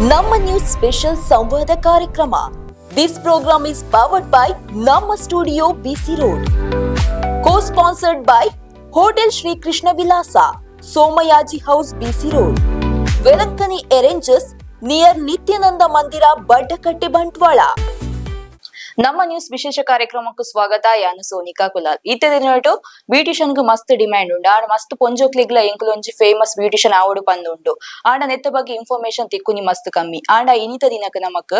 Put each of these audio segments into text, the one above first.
ನಮ್ಮ news special ಸಂವಾದ ಕಾರ್ಯಕ್ರಮ. This program is powered by ನಮ್ಮ studio BC road. Co-sponsored by hotel Shri Krishna Vilas, Somayaji house BC road, Velankani arranges near Nityananda Mandir, Baddakatte, Bantwal. ನಮ್ಮ news ವಿಶೇಷ ಕಾರ್ಯಕ್ರಮಕ್ಕೂ ಸ್ವಾಗತ. ಯಾನು ಸೋನಿಕಾ ಕುಲಾಲ್. ಈತೆ ದಿನಟು ಬ್ಯೂಟಿಷಿಯನ್ ಗೆ ಮಸ್ತ್ ಡಿಮ್ಯಾಂಡ್ ಉಂಡು. ಆಡ ಮಸ್ತ್ ಪೊಂಜೋಕ್ಲಿಗ್ಲ ಎಂಕುಲು ಒಂಜಿ ಫೇಮಸ್ ಬ್ಯೂಟಿಷಿಯನ್ ಆವಡು ಪಂದುಂಡು. ಆಡ ನೆತ್ತ ಬಗ್ಗೆ ಇನ್ಫಾರ್ಮೇಶನ್ ತಿಕ್ಕುನಿ ಮಸ್ತ್ ಕಮ್ಮಿ. ಆಡ ಇನಿತ ದಿನಕ್ಕೆ ನಮಕ್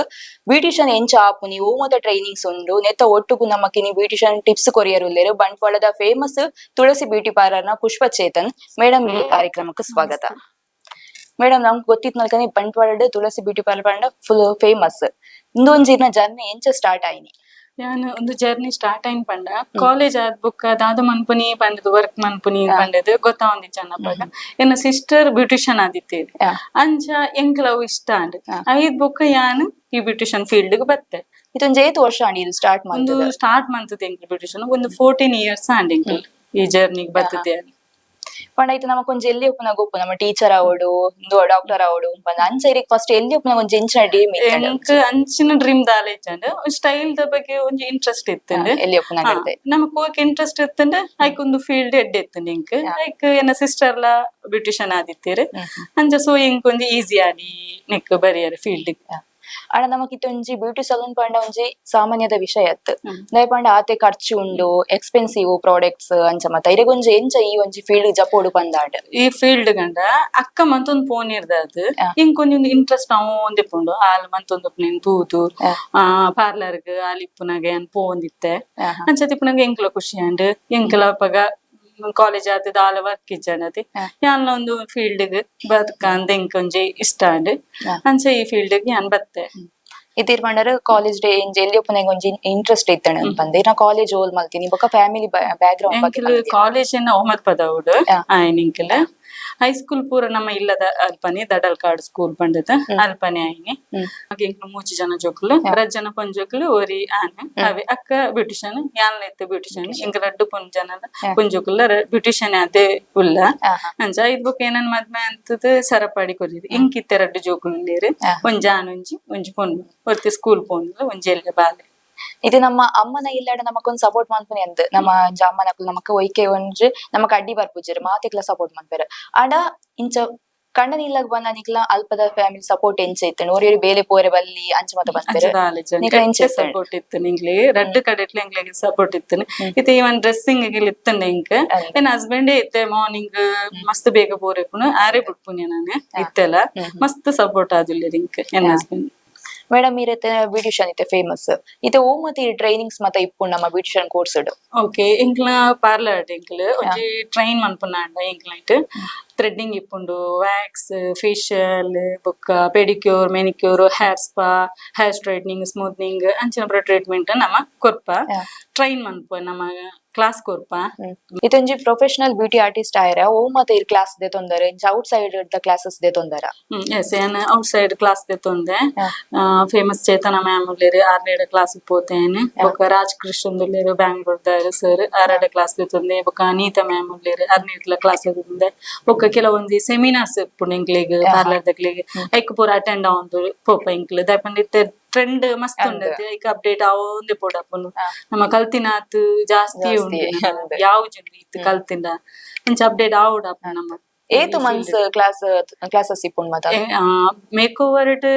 ಬ್ಯೂಟಿಷಿಯನ್ ಎಂಚ ಆಪುನಿ ಓಮದ ಟ್ರೈನಿಂಗ್ಸ್ ಉಂಡು. ನೆತ್ತ ಒಟ್ಟುಗು ನಮಕಿನಿ ಬ್ಯೂಟಿಷಿಯನ್ ಟಿಪ್ಸ್ ಕೊರಿಯರುಲ್ಲೇರು. ಬಂಟ್ವಾಳದ ಫೇಮಸ್ ತುಳಸಿ ಬ್ಯೂಟಿ ಪಾರ್ಲರ್ ನ ಪುಷ್ಪ ಚೇತನ್ ಮೇಡಮ್ ಈ ಕಾರ್ಯಕ್ರಮಕ್ಕೆ ಸ್ವಾಗತ. ಮೇಡಮ್, ನಮ್ಗೆ ಗೊತ್ತಿತ್ತು ನಲ್ಕನಿ Bantwal Tulasi beauty parlour full famous. ಇಂದೊಂಜಿನ ಜರ್ನಿ ಎಂಚ ಸ್ಟಾರ್ಟ್ ಆಯ್ನಿ? ಯಾನ್ ಒಂದು ಜರ್ನಿ ಸ್ಟಾರ್ಟ್ ಆಯ್ನ್ ಪಂಡ ಕಾಲೇಜ್ ಆದ್ ಬುಕ್ಕ ದಾದ ಮನ್ಪುನಿ ಪಂಡದು ವರ್ಕ್ ಮನ್ಪುನಿ ಪಂಡದು ಗೊತ್ತಾವಂದಿ ಚೆನ್ನಪ್ಪಾಗ. ಎನ್ನ ಸಿಸ್ಟರ್ ಬ್ಯೂಟಿಷಿಯನ್ ಆದಿತ್ತೇರಿ ಅಂಚ ಎಂಕ್ಲವು ಇಷ್ಟ ಅಂಡ್ ಐದ್ ಬುಕ್ಕ ಯಾನ್ ಈ ಬ್ಯೂಟಿಷಿಯನ್ ಫೀಲ್ಡ್ ಗೆ ಬತ್ತೆ. ಇದೊಂದು 8 ವರ್ಷ ಅಂಡಿ ಇದು ಸ್ಟಾರ್ಟ್ ಮಂತದ ಎಂಕ್ಲು ಬ್ಯೂಟಿಷಿಯನ್ ಒಂದು 14 ಇಯರ್ಸ್ ಅಂಡ್ ಎಂಕ್ಲು ಈ ಜರ್ನಿಗೆ ಬರ್ತದೆ. ಪಂಡ ಐತೆ ನಮಕ್ ಒಂಜಿ ಎಲ್ಲಿ ಉಪ್ಪುನ ಗೊಪ್ಪು ನಮ್ಮ ಟೀಚರ್ ಅವಡು ಡಾಕ್ಟರ್ ಅವಡು ಪಂಡ ಅಂಚ ಫಸ್ಟ್ ಎಲ್ಲಿ ಉಪ್ಪುನ ಒಂಜಿ ಎಂಚಿನ ಡ್ರೀಮ್ ಇತ್ತು. ಅಂಚಿನ ಡ್ರೀಮ್ ದಾಲೇಜ್ ಸ್ಟೈಲ್ ದ ಬಗ್ಗೆ ಒಂಜಿ ಇಂಟ್ರೆಸ್ಟ್ ಇತ್ತಂಡ್ ಎಲ್ಲಿ ಉಪ್ಪುನ ನಮಕ್ ಹೋಗಕ್ ಇಂಟ್ರೆಸ್ಟ್ ಇತ್ತಂಡ್ ಐಕ್ ಒಂದು ಫೀಲ್ಡ್ ಎಡ್ಡೆ ಇತ್ತಂಡ್ ಇಂಕ್ ಐಕ್ ಎನ್ನ ಸಿಸ್ಟರ್ ಲ ಬ್ಯೂಟಿಷಿಯನ್ ಆದಿತ್ತೇರು ಅಂಚ ಸೊ ಇಂಕ್ ಒಂಜಿ ಈಸಿ ಆಡಿ ನೆಕ್ ಬರಿಯರ್ ಫೀಲ್ಡ್. ಆಡ ನಮಕ್ ಒಂಜಿ ಬ್ಯೂಟಿ ಸಲೂನ್ ಪಂಡ ಒಂಜಿ ಸಾಮಾನ್ಯದ ವಿಷಯ ಅತ್ ದಯಪಂಡ ಆತೆ ಖರ್ಚು ಉಂಡು, ಎಕ್ಸ್ಪೆನ್ಸಿವ್ ಪ್ರಾಡಕ್ಟ್ಸ್ ಅಂಚ ಮತ್ತ ಇರೆಗೊಂಜಿ ಎಂಚ ಈ ಒಂಜಿ ಫೀಲ್ಡ್ ಜಪೋಡು ಪಂದಾಡ್ ಈ ಫೀಲ್ಡ್ ಗಂಡ ಅಕ್ಕ ಮಂತೊಂದು ಫೋನ್ ಇರ್ದದ್ ಇಂಕೊಂಜೊಂದು ಇಂಟ್ರೆಸ್ಟ್ ನಾವು ಒಂದಿಪ್ಪುಂಡು ಆಲ್ ಮಂತೊಂದು ನೀನ್ ತೂತು ಪಾರ್ಲರ್ಗ್ ಆಲಿಪ್ಪುನಗೆ ಅನ್ ಪೋಂದಿತ್ತೆ ಅಂಚ ತಿಪ್ಪುನಗೆ ಎಂಕ್ಲ ಖುಷಿ ಅಂಡ್ ಎಂಕ್ಲ ಪಗ ಕಾಲೇಜ್ ಆದ ಆಲ ವರ್ಕ್ ಇಜ್ಜನತಿ ಯಾನ್ ಒಂದು ಫೀಲ್ಡ್ ಬದುಕ ಅಂತ ಎಂಕೊಂಜಿ ಇಷ್ಟ ಅಂಡ್ ಅಂಚ ಈ ಫೀಲ್ಡ್ ಯಾನ್ ಬತ್ತೆ. ಇದಿರ್ ಪಂಡರ್ ಕಾಲೇಜ್ ಡೇ ಎಲ್ಲಿ ಒಪ್ಪನ ಒಂಜಿ ಇಂಟ್ರೆಸ್ಟ್ ಇತ್ತಣ ಪಂದೆ ನಾ ಕಾಲೇಜ್ ಓಲ್ ಮಲ್ತೀನಿ ಬೊಕ ಫ್ಯಾಮಿಲಿ ಬ್ಯಾಕ್ ಗ್ರೌಂಡ್ ಬಗ್ಗೆ ಕಾಲೇಜ್ ಒಹಮದ್ ಪದವುಡ್ ಆಯ್ನಿಂಕಲ್ ಹೈಸ್ಕೂಲ್ ಪೂರ ನಮ್ಮ ಇಲ್ಲದ ಅಲ್ಪನಿ ದಡಲ್ಕಾಡ್ ಸ್ಕೂಲ್ ಪಂಡದ ಅಲ್ಪನೆ ಆಯ್ನಿ ಮೂಜಿ ಜನ ಜೋಕ್ಲು ರಜ್ಜನ ಪಂಜೋಕ್ಲು ಓರಿ ಆನೆ ಅವೇ ಅಕ್ಕ ಬ್ಯೂಟಿಷಿಯನ್ ಯಾನ್ ಇತ್ತು ಬ್ಯೂಟಿಷಿಯನ್ ಇಂಕ ರಡ್ಡು ಪೊಂಜನದ ಪುಂಜೋಕ್ಲ ಬ್ಯೂಟಿಷಿಯನ್ ಅದೇ ಉಲ್ಲ ಅಂಚ ಐದ್ ಬುಕ್ ಏನನ್ ಮದ್ಮೆ ಅಂತದ ಸರಪಾಡಿ ಕೊರಿರಿ ಇಂಕಿತ್ತೆ ರಡ್ಡು ಜೋಕ್ಲು ನೀರು ಒಂಜಿ ಒಂಜಿ ಪೊಣ್ಣು ಒತ್ತಿ ಸ್ಕೂಲ್ ಪೋಂದ್ಲ ಒಂಜಿ ಎಲ್ಲೆ ಬಾಲೆ. ಇದು ನಮ್ಮ ಅಮ್ಮನ ಇಲ್ಲಾಡ ನಮಕೊಂದ್ ಸಪೋರ್ಟ್ ಮಾಡ್ಪನಿ ಅಂದ್ ನಮ್ಮ ಅಮ್ಮನಕ್ಲು ನಮಕ್ ಒಯ್ಕೆ ಒಂಜ್ ನಮಕ್ ಅಡ್ಡಿ ಬರ್ಪುಜರ್ ಮಾತೆಕ್ಲ ಸಪೋರ್ಟ್ ಮಾಡ್ಬೇರ ಆಡ ಇಂಚ ಕಣ್ಣನ ಇಲ್ಲಾಗ ಬಂದ ನಿಕ್ಲ ಅಲ್ಪದ ಫ್ಯಾಮಿಲಿ ಸಪೋರ್ಟ್ ಎಂಚ ಇತ್ತು ಓರಿ ಬೇಲೆ ಪೋರೆ ಬಲ್ಲಿ ಅಂಚ ಮತ ಬಂದ್ರೆ ಸಪೋರ್ಟ್ ಇತ್ತು ನಿಂಗ್ಲಿ ರಡ್ಡು ಕಡೆಟ್ಲ ಎಂಗ್ಲಿಗೆ ಸಪೋರ್ಟ್ ಇತ್ತು ಇತ್ತೆ ಇವನ್ ಡ್ರೆಸ್ಸಿಂಗ್ ಇತ್ತಂಡ ಇಂಕ್ ಎನ್ ಹಸ್ಬೆಂಡೇ ಇತ್ತೆ ಮಾರ್ನಿಂಗ್ ಮಸ್ತ್ ಬೇಗ ಪೋರೆಪುನು ಆರೇ ಬಿಟ್ಪುನ್ಯ ನಾನು ಇತ್ತೆಲ್ಲ ಮಸ್ತ್ ಸಪೋರ್ಟ್ ಆದಿಲ್ಲ ಇಂಕ್ ಎನ್ ಹಸ್ಬೆಂಡ್. ಮೇಡಮ್ ಇರತ್ತೆ ಬ್ಯೂಟಿಷಿಯನ್ ಇತ್ತೆ ಫೇಮಸ್ ಇತ್ತೆ ಓ ಮತ್ತೆ ಟ್ರೈನಿಂಗ್ಸ್ ಮತ್ತ ಇಪ್ಪು ನಮ್ಮ ಬ್ಯೂಟಿಷಿಯನ್ ಕೋರ್ಸ್ ಓಕೆ ಇಂಕ್ಲ ಪಾರ್ಲರ್ ಇಂಕ್ಲ ಒಂಜಿ ಟ್ರೈನ್ ಮನ್ಪುನಾಂಡ ಇಂಕ್ಲೈಟ್ ಥ್ರೆಡ್ಡಿಂಗ್ ಇಪ್ಪುಂಡು ವ್ಯಾಕ್ಸ್ ಫೇಶಿಯಲ್ ಬೊಕ್ಕ pedicure manicure hair spa hair straightening smoothening ಅಂಚಿನ ಪೂರ ಟ್ರೀಟ್ಮೆಂಟ್ ನಮ್ಮ ಕೊರ್ಪ ಟ್ರೈನ್ ಮನ್ಪು ನಮ್ಮ ಕ್ಲಾಸ್ ಕೊರ್ಪ. ಇದೊಂಜಿ ಪ್ರೊಫೆಷನಲ್ ಬ್ಯೂಟಿ ಆರ್ಟಿಸ್ಟ್ ಆಯ್ರ ಓ ಮತ್ತೆ ಕ್ಲಾಸ್ ದೆ ತೊಂದರೆ ಔಟ್ ಸೈಡ್ ದ ಕ್ಲಾಸಸ್ ದೆ ತೊಂದರ ಎಸ್ ಏನ್ ಔಟ್ ಸೈಡ್ ಕ್ಲಾಸ್ ದೆ ತೊಂದೆ ಫೇಮಸ್ ಚೇತನ ಮ್ಯಾಮ್ ಉಲ್ಲೇರು 6ನೇ ಕ್ಲಾಸ್ ಪೋತೇನೆ ಬೊಕ್ಕ ರಾಜ್ ಕೃಷ್ಣ ಉಲ್ಲೇರು ಬ್ಯಾಂಗ್ಳೂರ್ ದಾರು ಸರ್ 6ನೇ ಕ್ಲಾಸ್ ದೆ ತೊಂದೆ ಬೊಕ್ಕ ನೀತಾ ಮ್ಯಾಮ್ ಉಲ್ಲೇರು 6ನೇ ಕ್ಲಾಸ್ ತೊಂದೆ ಬೊಕ್ಕ ಕೆಲವೊಂದು ಸೆಮಿನಾರ್ಸ್ ಇಪ್ಪುಂಡು ಇಂಕ್ಲಿಗ್ ಪಾರ್ಲರ್ ದಕ್ಲಿಗ್ ಐಕ್ ಪೂರ ಅಟೆಂಡ್ ಆವಂದು ಪೋಪ ಇಂಕ್ಲು ದಯಪಂಡ ಟ್ರೆಂಡ್ ಮಸ್ತ್ ಉಂಡತೆ ಐಕ್ ಅಪ್ಡೇಟ್ ಆವೊಂದೆ ಪೋಡಪ್ಪುನು ನಮ್ಮ ಕಲ್ತಿನಾತ್ ಜಾಸ್ತಿ ಉಂಡು ಯಾವ ಜನ ಇತ್ತು ಕಲ್ತಿನ ಇಂಚ ಅಪ್ಡೇಟ್ ಆವೊಡಪ್ಪ ನಮ್ಮ 8 months ಕ್ಲಾಸಸ್ ಇಪ್ಪುಂಡು ಮತ ಮೇಕ್ ಓವರ್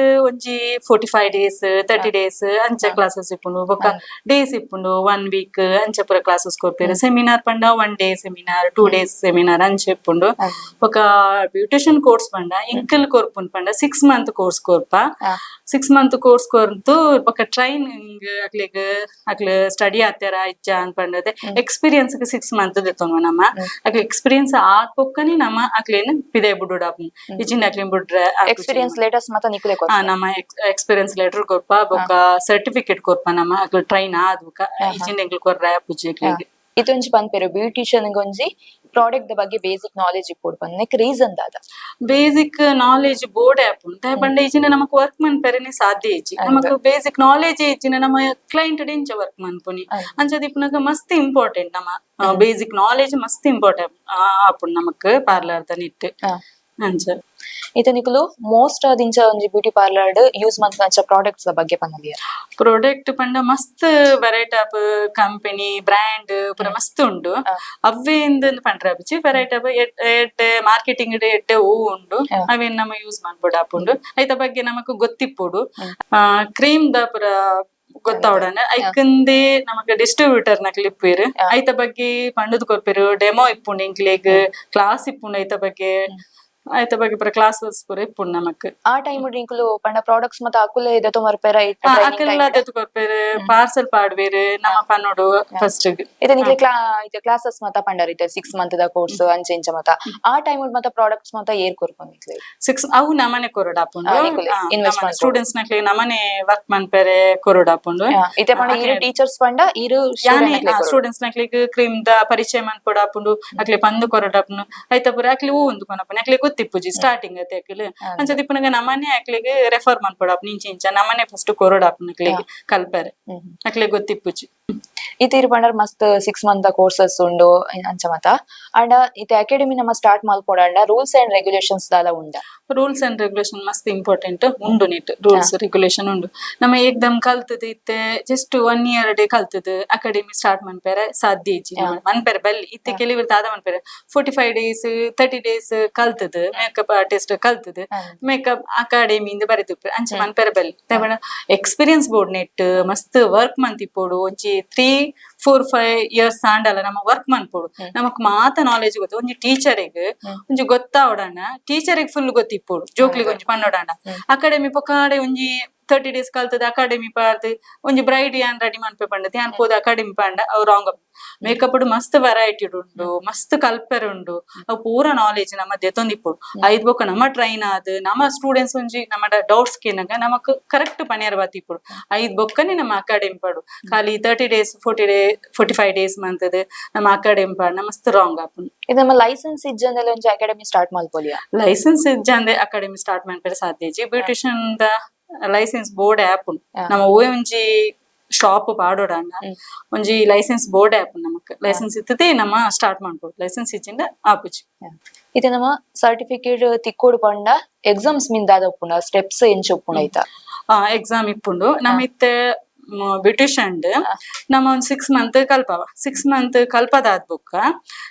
ಒಂಜಿ 45 days 30 days ಅಂಚ ಕ್ಲಾಸಸ್ ಇಪ್ಪುಂಡು ಬೊಕ್ಕ ಡೇಸ್ ಇಪ್ಪುಂಡು 1 week ಅಂಚ ಪೂರ ಕ್ಲಾಸಸ್ ಕೊರ್ಪೆರ್ ಸೆಮಿನಾರ್ ಪಂಡ 1 day ಸೆಮಿನಾರ್ 2 days ಸೆಮಿನಾರ್ ಅಂಚ ಇಪ್ಪುಂಡು ಬೊಕ್ಕ ಬ್ಯೂಟಿಷಿಯನ್ ಕೋರ್ಸ್ ಪಂಡ ಇಂಕಲ್ ಕೊರ್ಪುನ್ ಪಂಡ 6 month ಕೋರ್ಸ್ ಕೊರ್ಪ 6 month ಕೋರ್ಸ್ ಕೊರ್ದು ಬೊಕ್ಕ ಟ್ರೈನಿಂಗ್ ಅಕ್ಲೆಗ್ ಸ್ಟಡಿ ಆತ್ಯಾರ ಇಜ್ಜ ಅಂತ ಪಂಡದೆ ಎಕ್ಸ್ಪೀರಿಯನ್ಸ್ 6 month ದೆತೊಂಗ ನಮ್ಮ ಅಕ್ಲೆ ಎಕ್ಸ್ಪೀರಿಯನ್ಸ್ ಆದ್ ಪೊಕ್ಕನಿ ನಮ್ಮ ಅಕ್ಲೇನ್ ಪಿದೆ ಬುಡುಡಾಪು ಇಜಿನ್ ಅಕ್ಲೇನ್ ಬುಡ್ರೆ ಎಕ್ಸ್ಪೀರಿಯನ್ಸ್ ಲೆಟರ್ಸ್ ಮತ ನಿಕುಲೆ ಕೊರ್ಪ ನಮ್ಮ ಎಕ್ಸ್ಪೀರಿಯನ್ಸ್ ಲೆಟರ್ ಕೊರ್ಪ ಬೊಕ್ಕ ಸರ್ಟಿಫಿಕೇಟ್ ಕೊರ್ಪ ನಮ್ಮ ಅಕ್ಲೆ ಟ್ರೈನ್ ಆದ್ ಬೊಕ್ಕ ಇಜಿನ್ ಎಂಕ್ಲು ಕೊರ್ರೆ ಪುಜಿ ಅಕ್ಲೆಗ್ ಇದೊಂಜಿ ಪನ್ಪೆರು ಬ್ಯೂಟಿಷಿಯನ್ ಗೊಂಜಿ ಪ್ರಾಡಕ್ಟ್ ಬಗ್ಗೆ ಬೇಸಿಕ್ ನಾಲೆಜ್ ಇಪ್ಪುಡು ಪನ್ನೆಕ್ ರೀಸನ್ ದಾದ ಬೇಸಿಕ್ ನಾಲೆಜ್ ಬೋರ್ಡ್ ಆಪುಂಡು ದಯಪಂಡ ಇಜಿನ ನಮಕ್ ವರ್ಕ್ ಮನ್ಪೆರನೆ ಸಾಧ್ಯ ಇಜ್ಜಿ ನಮಕ್ ಬೇಸಿಕ್ ನಾಲೆಜ್ ಇಜ್ಜಿನ ನಮ್ಮ ಕ್ಲೈಂಟ್ ಡೆಂಚ ವರ್ಕ್ ಮನ್ಪುನಿ ಅಂಚ ದಿಪ್ಪುನಗ ಮಸ್ತ್ ಇಂಪಾರ್ಟೆಂಟ್ ನಮ್ಮ ಬೇಸಿಕ್ ನಾಲೆಜ್ ಮಸ್ತ್ ಇಂಪಾರ್ಟೆಂಟ್ ಆಪುಂಡು ನಮಕ್ ಪಾರ್ಲರ್ ದ ನಿಟ್ ಅಂಚ ಇತ್ತೆ ನಿಕುಲು ಮೋಸ್ಟ್ ದಿಂಚ ಒಂಜಿ ಬ್ಯೂಟಿ ಪಾರ್ಲರ್ ಯೂಸ್ ಮಂತಂಚ ಪ್ರಾಡಕ್ಟ್ಸ್ ಬಗ್ಗೆ ಪನ್ನಲಿಯ ಪ್ರಾಡಕ್ಟ್ ಪಂಡ ಮಸ್ತ್ ವೆರೈಟಿ ಆಫ್ ಕಂಪನಿ ಬ್ರ್ಯಾಂಡ್ ಪೂರ ಮಸ್ತ್ ಉಂಡು ಅವ್ವೇಂದ್ ಪಂಡ್ರೆ ಆಪುಜಿ ವೆರೈಟಿ ಆಫ್ ಎಡ್ಡೆ ಮಾರ್ಕೆಟಿಂಗ್ ಎಡ್ಡೆ ಉಂಡು ಅವೇನ್ ನಮ ಯೂಸ್ ಮಾಡ್ಬೋಡು ಆಪುಂಡು ಐತ ಬಗ್ಗೆ ನಮಕ್ ಗೊತ್ತಿಪ್ಪುಡು ಕ್ರೀಮ್ ದ ಪೂರ ಗೊತ್ತಾವಡನ ಐಕಂದೇ ನಮಕ್ ಡಿಸ್ಟ್ರಿಬ್ಯೂಟರ್ ನಕ್ಲಿ ಇಪ್ಪೇರು ಐತ ಬಗ್ಗೆ ಪಂಡುದ್ ಕೊರ್ಪೇರು ಡೆಮೋ ಇಪ್ಪುಂಡು ಇಂಕ್ಲೆಗ್ ಕ್ಲಾಸ್ ಇಪ್ಪುಂಡು ಐತ ಬಗ್ಗೆ ಪೂರ ಕ್ಲಾಸಸ್ ಪೂರ ಇಪ್ಪುಂಡು ನಮಕ್ ಆ ಟೈಮ್ ನಿಕುಲು ಪಂಡ ಪ್ರಾಡಕ್ಟ್ಸ್ ಮತ್ತ ಅಕುಲೆ ಇದೆತ ಮರ್ಪೆರ ಅಕಲ್ಲ ದೆತ್ತು ಕೊರ್ಪೇರು ಪಾರ್ಸಲ್ ಪಾಡ್ವೇರು ನಮ್ಮ ಪನ್ನೋಡು ಫಸ್ಟ್ ಇದು ನಿಕ್ಲೆ ಕ್ಲಾಸಸ್ ಮತ್ತ ಪಂಡರಿತೆ 6 ಮಂತ್ ದ ಕೋರ್ಸ್ ಅಂಚೆ ಇಂಚ ಮತ್ತ ಆ ಟೈಮ್ ಮತ್ತ ಪ್ರಾಡಕ್ಟ್ಸ್ ಮತ್ತ ಏರ್ ಕೊರ್ಪೊಂದಿಕ್ಲೆ 6 ಅವು ನಮನೆ ಕೊರಡಾಪುಂಡು ಸ್ಟೂಡೆಂಟ್ಸ್ ನಕ್ಲೆ ನಮನೆ ವರ್ಕ್ ಮನ್ಪೆರೆ ಕೊರಡಾಪುಂಡು ಇತೆ ಪಂಡ ಇರು ಟೀಚರ್ಸ್ ಪಂಡ ಇರು ಸ್ಟೂಡೆಂಟ್ಸ್ ನಕ್ಲೆ ಕ್ರೀಮ್ ದ ಪರಿಚಯ ಮನ್ಪೊಡಾಪುಂಡು ಅಕ್ಲೆ ಪಂದು ಕೊರಡಾಪುಂಡು ಐತ ಪೂರ ಅಕ್ಲೆ ಒಂದು ಕೊನಪುನ ಅಕ್ಲೆ ಗೊತ್ತಿಪ್ಪುಜಿ ಸ್ಟಾರ್ಟಿಂಗ್ ಐತೆ ಅಕ್ಲೆ ಅಂಚದಿಪ್ಪುನಗ ನಮನೆ ಅಕ್ಲೆಗೆ ರೆಫರ್ ಮನ್ಪೊಡಾಪುನ ಇಂಚ ಇಂಚ ನಮನೆ ಫಸ್ಟ್ ಕೊರಡಾಪುನ ಅಕ್ಲೆಗೆ ಕಲ್ಪೆರೆ ಅಕ್ಲೆ ಗೊತ್ತಿಪ್ಪುಜಿ ಇತಿರ್ ಪಂಡರ್ ಮಸ್ತ್ 6 ಮಂತ್ ಕೋರ್ಸಸ್ ಉಂಡು ಅಂಚ ಮತ ಅಂಡ ಇತೆ ಅಕಾಡೆಮಿ ನಮ್ಮ ಸ್ಟಾರ್ಟ್ ಮಲ್ಪೊಡಂಡ ರೂಲ್ಸ್ ಅಂಡ್ ರೆಗ್ಯುಲೇಷನ್ಸ್ ದಾಲ ಉಂಡ ರೂಲ್ಸ್ ಅಂಡ್ ರೆಗ್ಯುಲೇಷನ್ ಮಸ್ತ್ ಇಂಪಾರ್ಟೆಂಟ್ ಉಂಡು ನಿಟ್ ರೂಲ್ಸ್ ರೆಗ್ಯುಲೇಷನ್ ಉಂಡು ನಮ್ಮ ಏಕ್ದಮ್ ಕಲ್ತದ ಇತ್ತೆ ಜಸ್ಟ್ 1 ಇಯರ್ ಡೇ ಕಲ್ತದ ಅಕಾಡೆಮಿ ಸ್ಟಾರ್ಟ್ ಮನ್ಪೆರೆ ಸಾಧ್ಯ ಇಜ್ಜಿ ಮನ್ಪೆರೆ ಬಲ್ಲಿ ಇತ್ತೆ ಕೆಲವರು ದಾದ ಮನ್ಪೆರೆ 45 ಡೇಸ್ 30 ಡೇಸ್ ಕಲ್ತದ ಮೇಕಪ್ ಆರ್ಟಿಸ್ಟ್ ಕಲ್ತದ ಮೇಕಪ್ ಅಕಾಡೆಮಿ ಇಂದ ಬರೆದಿಪ್ಪು ಅಂಚ ಮನ್ಪೆರೆ ಬಲ್ಲಿ ತಬಣ ಎಕ್ಸ್ಪೀರಿಯನ್ಸ್ ಬೋರ್ಡ್ ನೆಟ್ ಮಸ್ತ್ ವರ್ಕ್ ಮಂತಿಪ್ಪೋಡು ಒಂಜಿ 3-4-5 ಇಯರ್ಸ್ ಸಾಂಡಲ ನಮ್ಮ ವರ್ಕ್ ಮನ್ಪೋಡು ನಮಕ್ ಮಾತ ನಾಲೆಜ್ ಗೊತ್ತು ಒಂಜಿ ಟೀಚರಿಗೆ ಒಂಜಿ ಗೊತ್ತಾವಡಣ ಟೀಚರಿಗೆ ಫುಲ್ ಗೊತ್ತಿಪ್ಪೋಡು ಜೋಕ್ಲಿಗೆ ಒಂಜಿ ಪನ್ನೋಡಣ ಅಕಾಡೆಮಿ ಪೊಕಾಡೆ ಒಂಜಿ 30 ಡೇಸ್ ಕಲ್ತದ ಅಕಾಡೆಮಿ ಪಾರ್ದ್ ಒಂಜಿ ಬ್ರೈಡ್ ಯಾನ್ ರೆಡಿ ಮನ್ಪೆ ಪಂಡದ ಯಾನ್ ಪೋದ ಅಕಾಡೆಮಿ ಪಂಡ ಅವ್ ರಾಂಗ್ ಮೇಕಪ್ ಮಸ್ತ್ ವೆರೈಟಿ ಉಂಡು ಮಸ್ತ್ ಕಲ್ಪೆರ್ ಉಂಡು ಅವ್ ಪೂರ ನಾಲೆಜ್ ನಮ್ಮ ದೆತೊಂದಿಪ್ಪುಡು ಐದ್ ಬೊಕ್ಕ ನಮ್ಮ ಟ್ರೈನ್ ಆದ್ ನಮ್ಮ ಸ್ಟೂಡೆಂಟ್ಸ್ ಒಂಜಿ ನಮ್ಮ ಡೌಟ್ಸ್ ಕೇನಗ ನಮಕ್ ಕರೆಕ್ಟ್ ಪನಿಯರ್ ಬತ್ತಿಪ್ಪುಡು ಐದ್ ಬೊಕ್ಕನೆ ನಮ್ಮ ಅಕಾಡೆಮಿ ಪಾಡು ಖಾಲಿ 30 ಡೇಸ್ 45 ಡೇಸ್ ಮಂತದ ನಮ್ಮ ಅಕಾಡೆಮಿ ಪಾಡ್ ಮಸ್ತ್ ರಾಂಗ್ ಆಪುಂಡು ಇದು ನಮ್ಮ ಲೈಸೆನ್ಸ್ ಇಜ್ಜಂದೆಲ ಒಂಜಿ ಅಕಾಡೆಮಿ ಸ್ಟಾರ್ಟ್ ಮಲ್ಪೊಲಿಯಾ ಲೈಸೆನ್ಸ್ ಇಜ್ಜಂದೆ ಅಕಾಡೆಮಿ ಸ್ಟಾರ್ಟ್ ಮನ್ಪೆರೆ ಸಾಧ್ಯ ಇಜ್ಜಿ ಬ್ಯೂಟಿಷಿಯನ್ ದ ಲೈಸೆನ್ಸ್ ಬೋರ್ಡ್ ಆಪ್ ಉಂಡು ನಮ್ಮ ಓಯ್ ಒಂಜಿ ಶಾಪ್ ಪಾಡೋಡಣ್ಣ ಒಂಜಿ ಲೈಸೆನ್ಸ್ ಬೋರ್ಡ್ ಆಪ್ ನಮಕ್ ಲೈಸೆನ್ಸ್ ಇತ್ತದೇ ನಮ್ಮ ಸ್ಟಾರ್ಟ್ ಮಾಡ್ಬೋದು ಲೈಸೆನ್ಸ್ ಇಚ್ಚಿಂದ ಆಪುಜಿ ಇದು ನಮ್ಮ ಸರ್ಟಿಫಿಕೇಟ್ ತಿಕ್ಕೋಡು ಪಂಡ ಎಕ್ಸಾಮ್ಸ್ ಮಿಂದಾದ ಉಪ್ಪುಂಡ ಸ್ಟೆಪ್ಸ್ ಎಂಚ ಉಪ್ಪುಂಡ ಐತ ಎಕ್ಸಾಮ್ ಇಪ್ಪುಂಡು ನಮ್ಮ ಇತ್ತೆ ಬ್ಯೂಟಿಷಿಯನ್ ನಮ್ಮ ಒಂದ್ 6 ಮಂತ್ ಕಲ್ಪವ 6 ಮಂತ್ ಕಲ್ಪದಾದ್ ಬುಕ್ಕ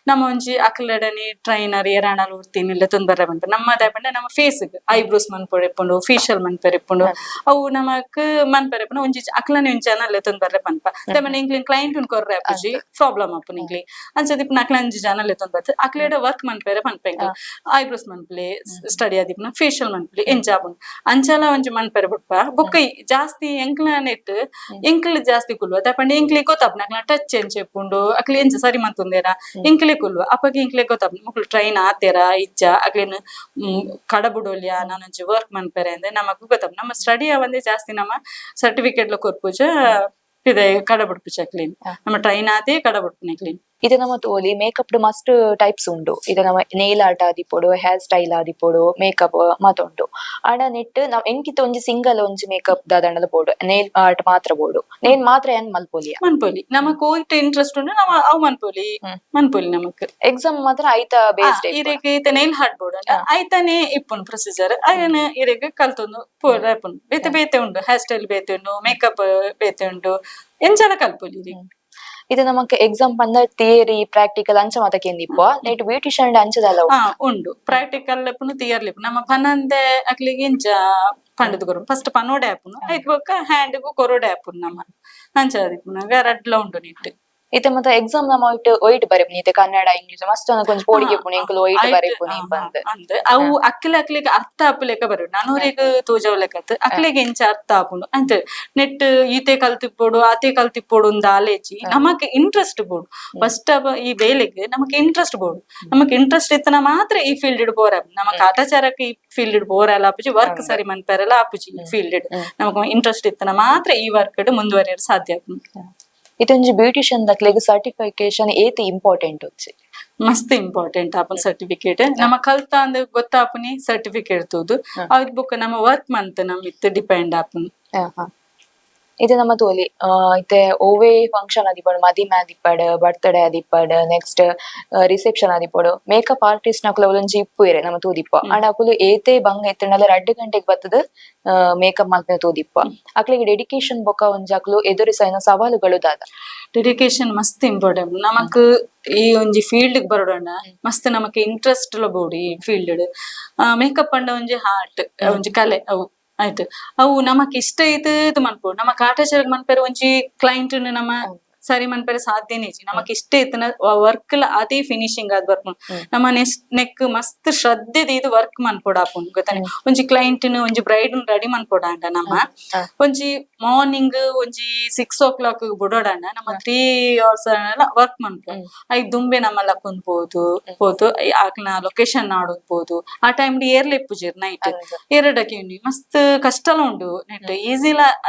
ನಮ್ಮ ಒಂಜಿ ಅಕ್ಲಡನಿ ಟ್ರೈನರ್ ಏರಾಣಲ್ ಉರ್ತಿನಿಲ್ಲ ತೊಂದರೆ ಬಂತು ನಮ್ಮದೇ ಪಂಡ ನಮ್ಮ ಫೇಸ್ ಐಬ್ರೋಸ್ ಮನ್ಪೊಡೆ ಇಪ್ಪುಂಡು ಫೇಶಿಯಲ್ ಮನ್ಪೆರೆ ಇಪ್ಪುಂಡು ಅವು ನಮಕ್ ಮನ್ಪೆರೆ ಪಂಡ ಒಂಜಿ ಅಕ್ಲನೆ ಒಂಜಿ ತೊಂದರೆ ಪನ್ಪ ತಮನ ಇಂಕ್ಲಿನ್ ಕ್ಲೈಂಟ್ ಕೊರ್ರೆ ಅಪ್ಪುಜಿ ಪ್ರಾಬ್ಲಮ್ ಅಪ್ಪು ನಿಂಕ್ಲಿ ಅಂಚದಿಪ್ ಅಕ್ಲ ಒಂಜಿ ಜನಲೆ ತೊಂದರೆ ಅಕ್ಲೆಡ ವರ್ಕ್ ಮನ್ಪೆರೆ ಪನ್ಪೆಂಗ್ ಐಬ್ರೋಸ್ ಮನ್ಪಲೆ ಸ್ಟಡಿ ಆದಿಪ್ನ ಫೇಶಿಯಲ್ ಮನ್ಪಲೆ ಎಂಜಾಬುಂಡು ಅಂಚಲ ಒಂಜಿ ಮನ್ಪೆರೆ ಬುಡ್ಪ ಬೊಕ್ಕ ಜಾಸ್ತಿ ಎಂಕ್ಲ ನೆಟ್ ಎಂಕ್ಲಿ ಜಾಸ್ತಿ ಕುಲ್ವ ತಪಂಡ ಎಂಕ್ಲಿ ಗೊತ್ತಾಪ್ನ ಅಕ್ಲ ಟಚ್ ಎಂಚ ಇಪ್ಪುಂಡು ಅಕ್ಲಿ ಎಂಚ ಸರಿ ಮಂತುಂದೇರ ಎಂಕ್ಲಿ ಕುಲ್ವ ಅಪ್ಪಗೆ ಎಂಕ್ಲಿ ಗೊತ್ತಾಪ್ನ ಮಕ್ಳು ಟ್ರೈನ್ ಆತೆರ ಇಜ್ಜ ಅಕ್ಲೇನು ಕಡಬುಡೋಲ್ಯ ನಾನೊಂಜಿ ವರ್ಕ್ ಮನ್ಪೆರೆ ಅಂದ್ರೆ ನಮಕ್ ಗೊತ್ತಾಪ್ ನಮ್ಮ ಸ್ಟಡಿ ಅವಂದೇ ಜಾಸ್ತಿ ನಮ್ಮ ಸರ್ಟಿಫಿಕೇಟ್ ಲ ಕೊರ್ಪುಜ ಇದೆ ಕಡಬುಡ್ಪುಜ ಕ್ಲೀನ್ ನಮ್ಮ ಟ್ರೈನ್ ಆತೆ ಕಡಬುಡ್ಪುನೆ ಕ್ಲೀನ್ ಇದು ನಮ್ಮ ತೋಲಿ ಮೇಕಪ್ ಮಸ್ಟ್ ಟೈಪ್ಸ್ ಉಂಡು ಇದು ನಮ್ಮ ನೇಲ್ ಆರ್ಟ್ ಆದಿಪ್ಪೋಡು ಹೇರ್ ಸ್ಟೈಲ್ ಆದಿಪ್ಪೋಡು ಮೇಕಪ್ ಮಾತುಂಡು ಆಡ ನೆಟ್ ನಾವ್ ಎಂಕಿತ ಒಂಜಿ ಸಿಂಗಲ್ ಒಂಜಿ ಮೇಕಪ್ ದಾದಂಡಲ ಬೋಡು ನೇಲ್ ಆರ್ಟ್ ಮಾತ್ರ ಬೋಡು ನೇಲ್ ಮಾತ್ರ ಏನ್ ಮಲ್ಪೊಲಿಯ ಮನ್ಪೊಲಿ ನಮಕ್ ಹೋಯ್ತು ಇಂಟ್ರೆಸ್ಟ್ ಉಂಡು ನಾವ್ ಅವ್ ಮನ್ಪೊಲಿ ನಮಕ್ ಎಕ್ಸಾಮ್ ಮಾತ್ರ ಐತ ಬೇಸ್ಡ್ ಇರೆಗ್ ಈತ ನೇಲ್ ಆರ್ಟ್ ಬೋಡು ಐತಾನೆ ಇಪ್ಪುಂಡು ಪ್ರೊಸೀಜರ್ ಅಯ್ಯನ ಇರೆಗ್ ಕಲ್ತೊಂದು ಪೂರ ಇಪ್ಪುಂಡು ಬೇತೆ ಬೇತೆ ಉಂಡು ಹೇರ್ ಸ್ಟೈಲ್ ಬೇತೆ ಉಂಡು ಮೇಕಪ್ ಬೇತೆ ಉಂಡು ಎಂಚಲ ಕಲ್ಪೊಲಿ ಇದು ನಮಕ್ ಎಕ್ಸಾಮ್ ಪಂಡ ಥಿಯರಿ ಪ್ರಾಕ್ಟಿಕಲ್ ಅಂಚ ಮಾತಕ್ಕೆ ಎಂದಿಪ್ಪು ನೆಟ್ ಬ್ಯೂಟಿಷಿಯನ್ ಅಂಚದಲ್ಲ ಉಂಡು ಪ್ರಾಕ್ಟಿಕಲ್ ಲೆಪ್ಪುನು ಥಿಯರಿ ಲೆಪ್ಪು ನಮ್ಮ ಪನಂದೆ ಅಕ್ಲಿಗೆ ಇಂಚ ಪಂಡದು ಕೊರು ಫಸ್ಟ್ ಪನೋಡೆ ಆಪುನು ಐತ್ ಬೊಕ್ಕ ಹ್ಯಾಂಡ್ಗೂ ಕೊರೋಡೆ ಆಪುನು ನಮ್ಮ ಅಂಚ ಆದಿಪ್ಪುನಗ ರಡ್ಲ ಉಂಡು ನಿಟ್ ಇತ್ತೆ ಮತ್ತ ಎಕ್ಸಾಮ್ ನಮ್ಮ ಒಯ್ಟ್ ಬರೆಪು ನೀತೆ ಕನ್ನಡ ಇಂಗ್ಲಿಷ್ ಮಸ್ತ್ ಕೊಂಚ ಪೋಡಿಗೆ ಪುಣೆ ಎಂಕುಲು ಒಯ್ಟ್ ಬರೆಪು ನೀ ಬಂದ್ ಅಂದ್ ಅವು ಅಕ್ಲಿಗೆ ಅರ್ಥ ಆಪುಲೆಕ ಬರು ನಾನೂರಿಗೆ ತೂಜವಲೆಕತ್ ಅಕ್ಲಿಗೆ ಎಂಚ ಅರ್ಥ ಆಪುಂಡು ಅಂತ ನೆಟ್ ಈತೆ ಕಲ್ತಿಪ್ಪೋಡು ಆತೆ ಕಲ್ತಿಪ್ಪೋಡು ಒಂದು ಆಲೇಜಿ ನಮಕ್ ಇಂಟ್ರೆಸ್ಟ್ ಬೋಡು ಫಸ್ಟ್ ಈ ಬೇಲೆಗೆ ನಮಕ್ ಇಂಟ್ರೆಸ್ಟ್ ಬೋಡು ನಮಕ್ ಇಂಟ್ರೆಸ್ಟ್ ಇತ್ತನ ಮಾತ್ರ ಈ ಫೀಲ್ಡ್ ಇಡ್ ಬೋರ್ ನಮಕ್ ಆಟಾಚಾರಕ್ಕೆ ಈ ಫೀಲ್ಡ್ ಇಡ್ ಬೋರ್ ಎಲ್ಲ ಆಪುಜಿ ವರ್ಕ್ ಸರಿ ಮನ್ಪೆರಲ್ಲ ಆಪುಜಿ ಈ ಫೀಲ್ಡ್ ಇಡ್ ನಮಕ್ ಇಂಟ್ರೆಸ್ಟ್ ಇತ್ತನ ಮಾತ್ರ ಈ ವರ್ಕ್ ಇಡ್ ಮುಂದುವರಿಯಲು ಸಾಧ್ಯ ಆಪುಂಡು ಇದೊಂಜಿ ಬ್ಯೂಟಿಷಿಯನ್ ದಕ್ಲೆಗ್ ಸರ್ಟಿಫಿಕೇಶನ್ ಏತಿ ಇಂಪಾರ್ಟೆಂಟ್ వచ్చి ಮಸ್ತ್ ಇಂಪಾರ್ಟೆಂಟ್ ಆಪನ್ ಸರ್ಟಿಫಿಕೇಟ್ ನಮ್ಮ ಕಲ್ತ ಅಂದ್ ಗೊತ್ತಾಪುನಿ ಸರ್ಟಿಫಿಕೇಟ್ ತೂದು ಅದ್ ಬುಕ್ ನಮ್ಮ ವರ್ಕ್ ಮಂತ್ ನಮ್ ಇತ್ತು ಡಿಪೆಂಡ್ ಆಪುನ್ ಇದು ನಮ್ಮ ತೋಲಿ ಇತ್ತೆ ಓವೇ ಫಂಕ್ಷನ್ ಆದಿಪ್ಪಡು ಮದಿಮೆ ಆದಿಪ್ಪಡು ಬರ್ತ್ಡೇ ಆದಿಪ್ಪಡು ನೆಕ್ಸ್ಟ್ ರಿಸೆಪ್ಷನ್ ಆದಿಪ್ಪಡು ಮೇಕಪ್ ಆರ್ಟಿಸ್ಟ್ ನಕುಲು ಒಂಜಿ ಇಪ್ಪು ಇರೆ ನಮ್ಮ ತೂದಿಪ್ಪ ಅಂಡ್ ಅಕುಲು ಏತೆ ಬಂಗ ಎತ್ತಂಡಲ 2 ಗಂಟೆಗೆ ಬತ್ತದ ಮೇಕಪ್ ಮಲ್ಪೆ ತೂದಿಪ್ಪ ಅಕ್ಲಿಗೆ ಡೆಡಿಕೇಶನ್ ಬೊಕ ಒಂಜಿ ಅಕ್ಲು ಎದುರಿಸೈನ ಸವಾಲುಗಳು ದಾದ ಡೆಡಿಕೇಶನ್ ಮಸ್ತ್ ಇಂಪಾರ್ಟೆಂಟ್ ನಮಕ್ ಈ ಒಂಜಿ ಫೀಲ್ಡ್ ಬರೋಡಣ್ಣ ಮಸ್ತ್ ನಮಕ್ ಇಂಟ್ರೆಸ್ಟ್ ಬೋಡಿ ಈ ಫೀಲ್ಡ್ ಮೇಕಪ್ ಅಂಡ ಒಂಜಿ ಹಾರ್ಟ್ ಒಂಜಿ ಕಲೆ ಅವು ಆಯ್ತು ಅವು ನಮಕ್ ಇಷ್ಟ ಐತ್ ಮನ್ಪೋಡು ನಮ ಕಾಟಾಚಾರ ಮನ್ಪೇರ ಒಂಜಿ ಕ್ಲೈಂಟ್ ನಮ್ಮ ಸರಿ ಮನ್ಪೇರ ಸಾಧ್ಯನೇ ನಮಕ್ ಇಷ್ಟ ಐತನ ವರ್ಕ್ ಅದೇ ಫಿನಿಶಿಂಗ್ ಆದ್ ವರ್ಕ್ ನಮ್ಮ ನೆಕ್ ಮಸ್ತ್ ಶ್ರದ್ಧೆ ಇದು ವರ್ಕ್ ಮನ್ಪೋಡ ಆಪುಂಡು ಗೊತ್ತಾನೆ ಒಂಜಿ ಕ್ಲೈಂಟ್ ಒಂಜಿ ಬ್ರೈಡ್ ರೆಡಿ ಮನ್ಪೋಡ ಅಂಡ ನಮ್ಮ ಒಂಜಿ ಮಾರ್ನಿಂಗ್ ಒಂಜಿ 6 o'clock ಬಿಡೋಡಣ್ಣ ನಮ್ಮ 3 hours ವರ್ಕ್ ಮನ್ಪು ಐ ದುಂಬೆ ನಮ್ಮಲ್ಲ ಕುಂದ್ಬೋದು ಹೋತು ಆಕ್ನ ಲೊಕೇಶನ್ ಆಡೋದ್ಬೋದು ಆ ಟೈಮ್ ಏರ್ಲೆ ಪೂಜೆ ನೈಟ್ ಎರಡಕ್ಕೆ ಉಂಡಿ ಮಸ್ತ್ ಕಷ್ಟಲ ಉಂಡು ನೆಟ್ ಈಸಿಲ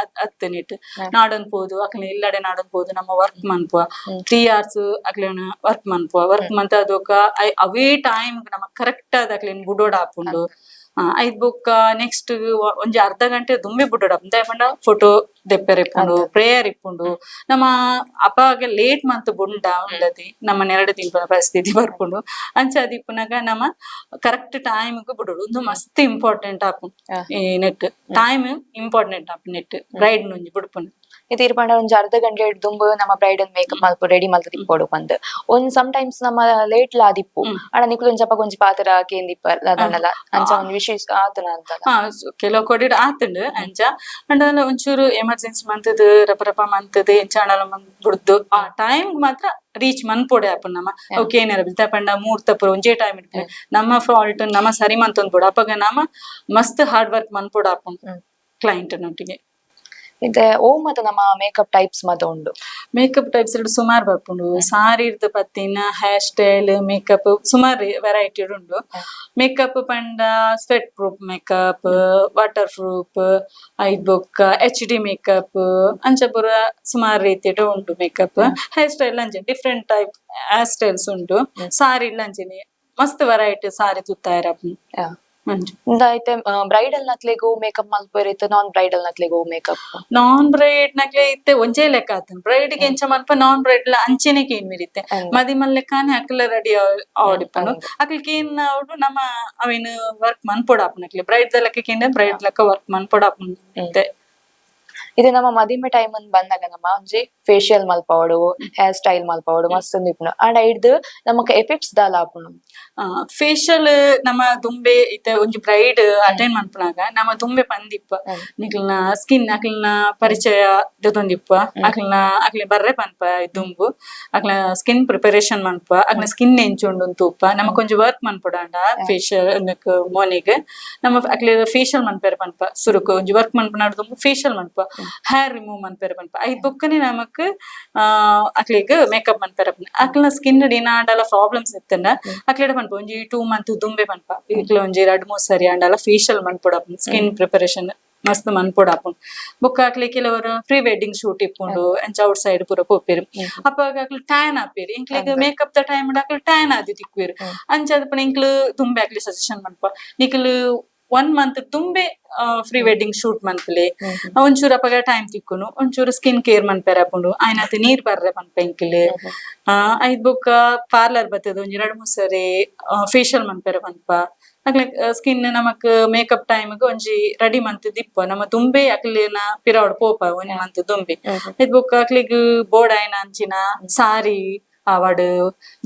ಅತ್ತೆ ನೆಟ್ ನಾಡನ್ಬೋದು ಅಕ್ನ ಇಲ್ಲಡೆ ನಾಡನ್ಬೋದು ನಮ್ಮ ವರ್ಕ್ ಮನ್ಪುವ 3 hours ಅಕ್ಲೇನ ವರ್ಕ್ ಮನ್ಪುವ ವರ್ಕ್ ಮಂತ ಅದೊಕ ಅವೇ ಟೈಮ್ ನಮ ಕರೆಕ್ಟ್ ಆದ ಅಕ್ಲೇನ್ ಬುಡೋಡ ಆಪುಂಡು ಐದ್ ಬುಕ್ಕ ನೆಕ್ಸ್ಟ್ ಒಂಜಿ ಅರ್ಧ ಗಂಟೆ ದುಂಬೆ ಬುಡೋಡ ಪಂಡ ಫೋಟೋ ದೆಪ್ಪೆರ್ ಇಪ್ಪುಂಡು ಪ್ರೇಯರ್ ಇಪ್ಪುಂಡು ನಮ್ಮ ಅಪ್ಪಗೆ ಲೇಟ್ ಮಂತ್ ಬುಂಡ ಉಳ್ಳದಿ ನಮ್ಮ 2 ದಿನ ಪರಿಸ್ಥಿತಿ ಬರ್ಪುಂಡು ಅಂಚ ಅದಿಪ್ಪುನಾಗ ನಮ್ಮ ಕರೆಕ್ಟ್ ಟೈಮ್ ಬುಡೋಡು ಒಂದು ಮಸ್ತ್ ಇಂಪಾರ್ಟೆಂಟ್ ಆಪುಂಡು ಈ ನೆಟ್ ಟೈಮ್ ಇಂಪಾರ್ಟೆಂಟ್ ಆಪು ನೆಟ್ ಬ್ರೈಡ್ ನುಂಜಿ ಬುಡ್ಪುಂಡು ಇದು ಪಂಡ ಒಂಜಿ ಅರ್ಧ ಗಂಟೆ ದುಂಬು ನಮ್ಮ ಬ್ರೈಡಲ್ ಮೇಕಪ್ ಮಲ್ಪ ರೆಡಿ ಮಲ್ತ ತಿಪ್ಪೋಡು ಬಂದ್ ಒಂದ್ ಸಮ್ ಟೈಮ್ಸ್ ನಮ್ಮ ಲೇಟ್ ಲಾದಿಪ್ಪು ಅಣ್ಣ ನಿಕ್ಲು ಒಂಜಪ್ಪ ಕೊಂಚ ಪಾತ್ರ ಕೇಂದಿಪ್ಪ ಅದನ್ನಲ್ಲ ಅಂಚ ಒಂದ್ ವಿಶೇಷ ಆತನ ಅಂತ ಕೆಲವು ಕೊಡಿಡ್ ಆತುಂಡು ಅಂಚ ಅಂಡ ಒಂಚೂರು ಎಮರ್ಜೆನ್ಸಿ ಮಂತದ ರಪ ಮಂತದ ಎಂಚಾಣಲ ಬಿಡ್ದು ಆ ಟೈಮ್ ಮಾತ್ರ ರೀಚ್ ಮನ್ಪೊಡೆ ಆಪುಂಡು ನಮ್ಮ ಓಕೆ ಏನಾರ ಬಿಲ್ತ ಪಂಡ ಮೂರ್ತ ಪುರ ಒಂಜೇ ಟೈಮ್ ಇಡ್ಪೆ ನಮ್ಮ ಫಾಲ್ಟ್ ನಮ್ಮ ಸರಿ ಮಂತೊಂದು ಬಿಡು ಅಪ್ಪಗ ನಮ್ಮ ಮಸ್ತ್ ಹಾರ್ಡ್ ವರ್ಕ್ ಮನ್ಪೊಡ ಆಪುಂಡು ಕ್ಲೈಂಟ್ ನೊಟ್ಟಿಗೆ ಇದೆ ಓ ಮತ್ತ ನಮ್ಮ ಮೇಕಪ್ ಟೈಪ್ಸ್ ಮತ ಉಂಡು ಮೇಕಪ್ ಟೈಪ್ಸ್ ಸುಮಾರು ಬರ್ಪುಂಡು ಸಾರಿ ಇರ್ದು ಪತ್ತಿನ ಹೇರ್ ಸ್ಟೈಲ್ ಮೇಕಪ್ ಸುಮಾರು ವೆರೈಟಿ ಉಂಡು ಮೇಕಪ್ ಪಂಡ sweat proof makeup water proof ಐದ್ ಬೊಕ್ಕ HD ಮೇಕಪ್ ಅಂಚ ಪುರ ಸುಮಾರು ರೀತಿಯ ಉಂಟು ಮೇಕಪ್ ಹೇರ್ ಸ್ಟೈಲ್ ಅಂಚೆ ಡಿಫ್ರೆಂಟ್ ಟೈಪ್ ಹೇರ್ ಸ್ಟೈಲ್ಸ್ ಉಂಟು ಸಾರಿ ಅಂಚೆನೆ ಮಸ್ತ್ ವೆರೈಟಿ ಸಾರಿ ತುತ್ತಾಯಿರ ಐತೆ ಬ್ರೈಡಲ್ ನಕ್ಲೆಗೂ ಮೇಕಪ್ ಮಲ್ಪೇರಿತ್ತು ನಾನ್ ಬ್ರೈಡಲ್ ನಕ್ಲೆಗೂ ಮೇಕಪ್ ನಾನ್ ಬ್ರೈಡ್ ನಕ್ಲೆ ಇತ್ತೆ ಒಂಜೇ ಲೆಕ್ಕ ಆತನ್ ಬ್ರೈಡ್ ಗೆ ಎಂಚ ಮಲ್ಪ ನಾನ್ ಬ್ರೈಡ್ ಅಂಚೆನೆ ಕೇನ್ ಮಿರಿತ್ತೆ ಮದಿ ಮಲ್ಲೆಕ್ಕಾನೆ ಅಕ್ಲ ರೆಡಿ ಆಡಿಪ್ಪನು ಅಕ್ಲಿಗೆ ಏನ್ ಅವ್ರು ನಮ್ಮ ಅವೇನು ವರ್ಕ್ ಮನ್ಪೊಡಾಪು ನಕ್ಲೆ ಬ್ರೈಡ್ ಲೆಕ್ಕ ಕೇಂದ್ರ ಬ್ರೈಡ್ ಲೆಕ್ಕ ವರ್ಕ್ ಮನ್ಪೊಡಾಪು ಇದು ನಮ್ಮ ಮದಿಮೆ ಟೈಮ್ ಅನ್ ಬಂದಾಗ ನಮ್ಮ ಒಂಜಿ ಫೇಶಿಯಲ್ ಮಲ್ಪವಡು ಹೇರ್ ಸ್ಟೈಲ್ ಮಲ್ಪವಡು ಮಸ್ತ್ ಇಪ್ಪುನು ಅಂಡ್ ಐಡ್ ನಮಕ್ ಎಫೆಕ್ಟ್ಸ್ ದಾಲ ಆಪುನು ಫೇಶಿಯಲ್ ನಮ್ಮ ದುಂಬೆ ಇತ್ತೆ ಒಂಜಿ ಬ್ರೈಡ್ ಅಟೆಂಡ್ ಮನ್ಪುನಾಗ ನಮ್ಮ ದುಂಬೆ ಪಂದಿಪ್ಪ ನಿಕ್ಲನ ಸ್ಕಿನ್ ಅಕ್ಲನ ಪರಿಚಯ ದೊಂದಿಪ್ಪ ಅಕ್ಲೆ ಬರ್ರೆ ಪನ್ಪ ದುಂಬು ಅಕ್ಲ ಸ್ಕಿನ್ ಪ್ರಿಪರೇಷನ್ ಮನ್ಪ ಅಕ್ಲ ಸ್ಕಿನ್ ಎಂಚುಂಡು ತೂಪ ನಮಕ್ ಒಂಜಿ ವರ್ಕ್ ಮನ್ಪುಡಾಂಡ ಫೇಶಿಯಲ್ ಮೋನಿಗೆ ನಮ್ಮ ಅಕ್ಲೆ ಫೇಶಿಯಲ್ ಮನ್ಪೇರ್ ಪನ್ಪ ಸುರುಕು ಒಂಜಿ ವರ್ಕ್ ಮನ್ಪುನಾಡು ದುಂಬು ಫೇಶಿಯಲ್ ಮನ್ಪ ಹೇರ್ ರಿಮೂವ್ ಮನ್ಪೇರ್ ಪನ್ಪ ಐದ್ ಬೊಕ್ಕನೆ ನಮಕ್ ಅಕ್ಲಿಗ್ ಮೇಕಪ್ ಮನ್ಪೇರ ಅಕ್ಲ ಸ್ಕಿನ್ ಏನಾಂಡಲ ಪ್ರಾಬ್ಲಮ್ಸ್ ಇತ್ತಂಡ ಅಕ್ಲೆಡ ಪನ್ಪ ಒಂಜಿ 2 month ದುಂಬೆ ಪನ್ಪ ಇಕ್ಲ ಒಂಜಿ 2-3 ಸರಿ ಅಂಡಲ ಫೇಶಿಯಲ್ ಮನ್ಪೊಡಾಪುಂಡು ಸ್ಕಿನ್ ಪ್ರಿಪರೇಷನ್ ಮಸ್ತ್ ಮನ್ಪೊಡಾಪುಂಡು ಬೊಕ್ಕ ಅಕ್ಲೆ ಕೆಲವರು ಪ್ರೀ ವೆಡ್ಡಿಂಗ್ ಶೂಟ್ ಇಪ್ಪುಂಡು ಎಂಚ ಔಟ್ ಸೈಡ್ ಪೂರ ಪೋಪೆರು ಅಪ್ಪಾಗ ಅಕ್ಲು ಟ್ಯಾನ್ ಆಪೇರು ಇಂಕ್ಲಿಗ್ ಮೇಕಪ್ ದ ಟೈಮ್ ಅಕ್ಲು ಟ್ಯಾನ್ ಆದಿ ತಿಕ್ವೇರು ಅಂಚದ ಪುನ ಇಂಕ್ಲು ದುಂಬೆ ಅಕ್ಲಿ ಸಜೆಷನ್ ಮನ್ಪ ನಿಕ್ಲು 1 month ತುಂಬೆ ಪ್ರೀ ವೆಡ್ಡಿಂಗ್ ಶೂಟ್ ಮನ್ಪಲೆ ಒಂಚೂರು ಅಪಗ ಟೈಮ್ ತಿಕ್ಕುನು ಒಂಚೂರು ಸ್ಕಿನ್ ಕೇರ್ ಮನ್ಪೆರ ಆಪುಂಡು ಆಯ್ನತ್ ನೀರ್ ಬರ್ರೆ ಪನ್ಪ ಇಂಕ್ಲೆ ಐದ್ ಬೊಕ್ಕ ಪಾರ್ಲರ್ ಬತ್ತದ ಒಂಜಿ 2-3 ಸರಿ ಫೇಶಿಯಲ್ ಮನ್ಪೆರ ಪನ್ಪ ಅಕ್ಲೆ ಸ್ಕಿನ್ ನಮಕ್ ಮೇಕಪ್ ಟೈಮ್ ಒಂಜಿ ರೆಡಿ ಮಂತ್ ದಿಪ್ಪ ನಮ್ಮ ದುಂಬೆ ಅಕ್ಲಿನ ಪಿರಾವಡ್ ಪೋಪ 1 month ದುಂಬೆ ಐದ್ ಬೊಕ್ಕ ಅಕ್ಲಿಗ್ ಬೋರ್ಡ್ ಆಯ್ನ ಅಂಚಿನ ಸಾರಿ ಆವಡ್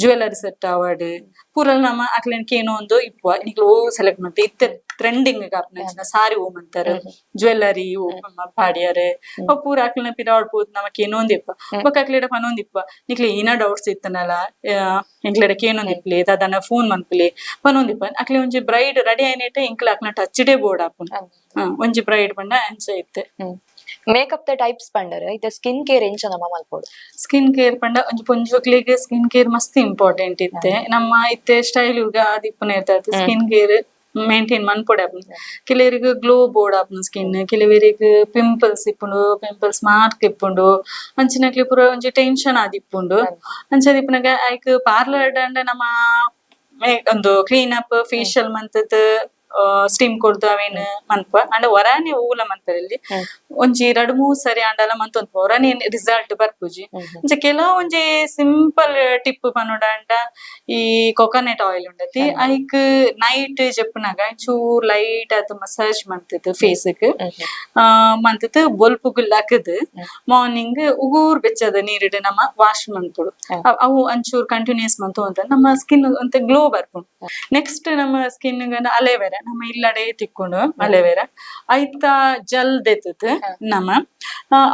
ಜ್ಯುವೆಲರಿ ಸೆಟ್ ಆವಡ್ ಪೂರಲ್ ನಮ್ಮ ಅಕ್ಲೆನ್ ಕೇನೋ ಒಂದು ಇಪ್ಪ ನಿಕ್ಲು ಓ ಸೆಲೆಕ್ಟ್ ಮಾಡ್ತೆ ಇತ್ತೆ ಟ್ರೆಂಡಿಂಗ್ ಕಾಪ್ನ ಸಾರಿ ಓ ಮಂತಾರ ಜ್ಯುವೆಲರಿ ಓ ಪಾಡಿಯಾರೆ ಪೂರ ಅಕ್ಲಿನ ಪಿರಾವಡ್ ಪೋದ್ ನಮಕ್ ಏನೊಂದ್ ಇಪ್ಪ ಬೊಕ್ಕ ಅಕ್ಲೆಡ ಪನೊಂದ್ ಇಪ್ಪ ನಿಕ್ಲೆ ಏನ ಡೌಟ್ಸ್ ಇತ್ತನಲ್ಲ ಎಂಕ್ಲೆಡ ಕೇನೊಂದ್ ಇಪ್ಲೆ ದಾದನ ಫೋನ್ ಮನ್ಪಲೆ ಪನೊಂದ್ ಇಪ್ಪ ಅಕ್ಲೆ ಒಂಜಿ ಬ್ರೈಡ್ ರೆಡಿ ಆಯ್ನೇಟೆ ಇಂಕ್ಲ ಅಕ್ನ ಟಚ್ ಡೇ ಬೋರ್ಡ್ ಆಪುನ್ ಒಂಜಿ ಬ್ರೈಡ್ ಪಂಡ ಅಂಚ ಇತ್ತೆ ಮೇಕಪ್ ದ ಟೈಪ್ಸ್ ಪಂಡರ್ ಇತ್ತೆ ಸ್ಕಿನ್ ಕೇರ್ ಎಂಚ ನಮ್ಮ ಮಲ್ಪೋಡು ಸ್ಕಿನ್ ಕೇರ್ ಪಂಡ ಒಂಜಿ ಪೊಂಜೊಕ್ಲೆಗ್ ಸ್ಕಿನ್ ಕೇರ್ ಮಸ್ತ್ ಇಂಪಾರ್ಟೆಂಟ್ ಇತ್ತೆ ನಮ್ಮ ಇತ್ತೆ ಸ್ಟೈಲ್ ಯುಗ ಆದಿಪ್ಪುನ ಇರ್ತದೆ ಸ್ಕಿನ್ ಕೇರ್ ಮೇಂಟೈನ್ ಮನ್ಪೊಡೆ ಆಪುಂಡು ಕೆಲವರಿಗೆ ಗ್ಲೋ ಬೋರ್ಡ್ ಆಪುಂಡು ಸ್ಕಿನ್ ಕೆಲವರಿಗೆ ಪಿಂಪಲ್ಸ್ ಇಪ್ಪುಂಡು ಪಿಂಪಲ್ಸ್ ಮಾರ್ಕ್ ಇಪ್ಪುಂಡು ಅಂಚಿನಕ್ಲೆ ಪೂರ ಒಂಜಿ ಟೆನ್ಷನ್ ಆದಿಪ್ಪುಂಡು ಅಂಚದಿಪ್ಪುನಗ ಐಕ್ ಪಾರ್ಲರ್ ಅಂಡ ನಮ್ಮ ಒಂದು ಕ್ಲೀನ್ ಅಪ್ ಫೇಶಿಯಲ್ ಮಂತದ್ ಸ್ಟೀಮ್ ಕೊಡ್ದು ಅವೇನ್ ಮನ್ಪ ಅಂಡ ಹೊರಾನೆ ಊಲ ಮನ್ಪರಲ್ಲಿ ಒಂಜಿ 2-3 ಸರಿ ಅಂಡಲ ಮಂತೊಂದು ಹೊರಾನೆ ರಿಸಲ್ಟ್ ಬರ್ಪುಜಿ ಇಂಚ ಕೆಲವು ಒಂಜಿ ಸಿಂಪಲ್ ಟಿಪ್ ಪನ್ನೋಡ ಅಂಡ ಈ ಕೊಕೊನಟ್ ಆಯಿಲ್ ಉಂಡತಿ ಐಕ್ ನೈಟ್ ಜಪ್ಪುನಾಗ ಚೂರ್ ಲೈಟ್ ಅದು ಮಸಾಜ್ ಮಂತದ್ ಫೇಸ್ಕ್ ಮಂತದ್ ಬೊಲ್ಪುಗುಲ್ ಹಾಕದ್ ಮಾರ್ನಿಂಗ್ ಉಗೂರ್ ಬೆಚ್ಚದ ನೀರಿಡ್ ನಮ್ಮ ವಾಶ್ ಮನ್ಪುಡು ಅವು ಒಂಚೂರ್ ಕಂಟಿನ್ಯೂಸ್ ಮಂತು ಅಂತ ನಮ್ಮ ಸ್ಕಿನ್ ಅಂತ ಗ್ಲೋ ಬರ್ಪುಂಡು. ನೆಕ್ಸ್ಟ್ ನಮ್ಮ ಸ್ಕಿನ್ ಅಲೆವೆರಾ ನಮ್ಮ ಇಲ್ಲಡೆ ತಿಕ್ಕೊಂಡು ಅಲೆವೆರಾ ಐತ ಜಲ್ ದೆತ್ತದ್ ನಮ್ಮ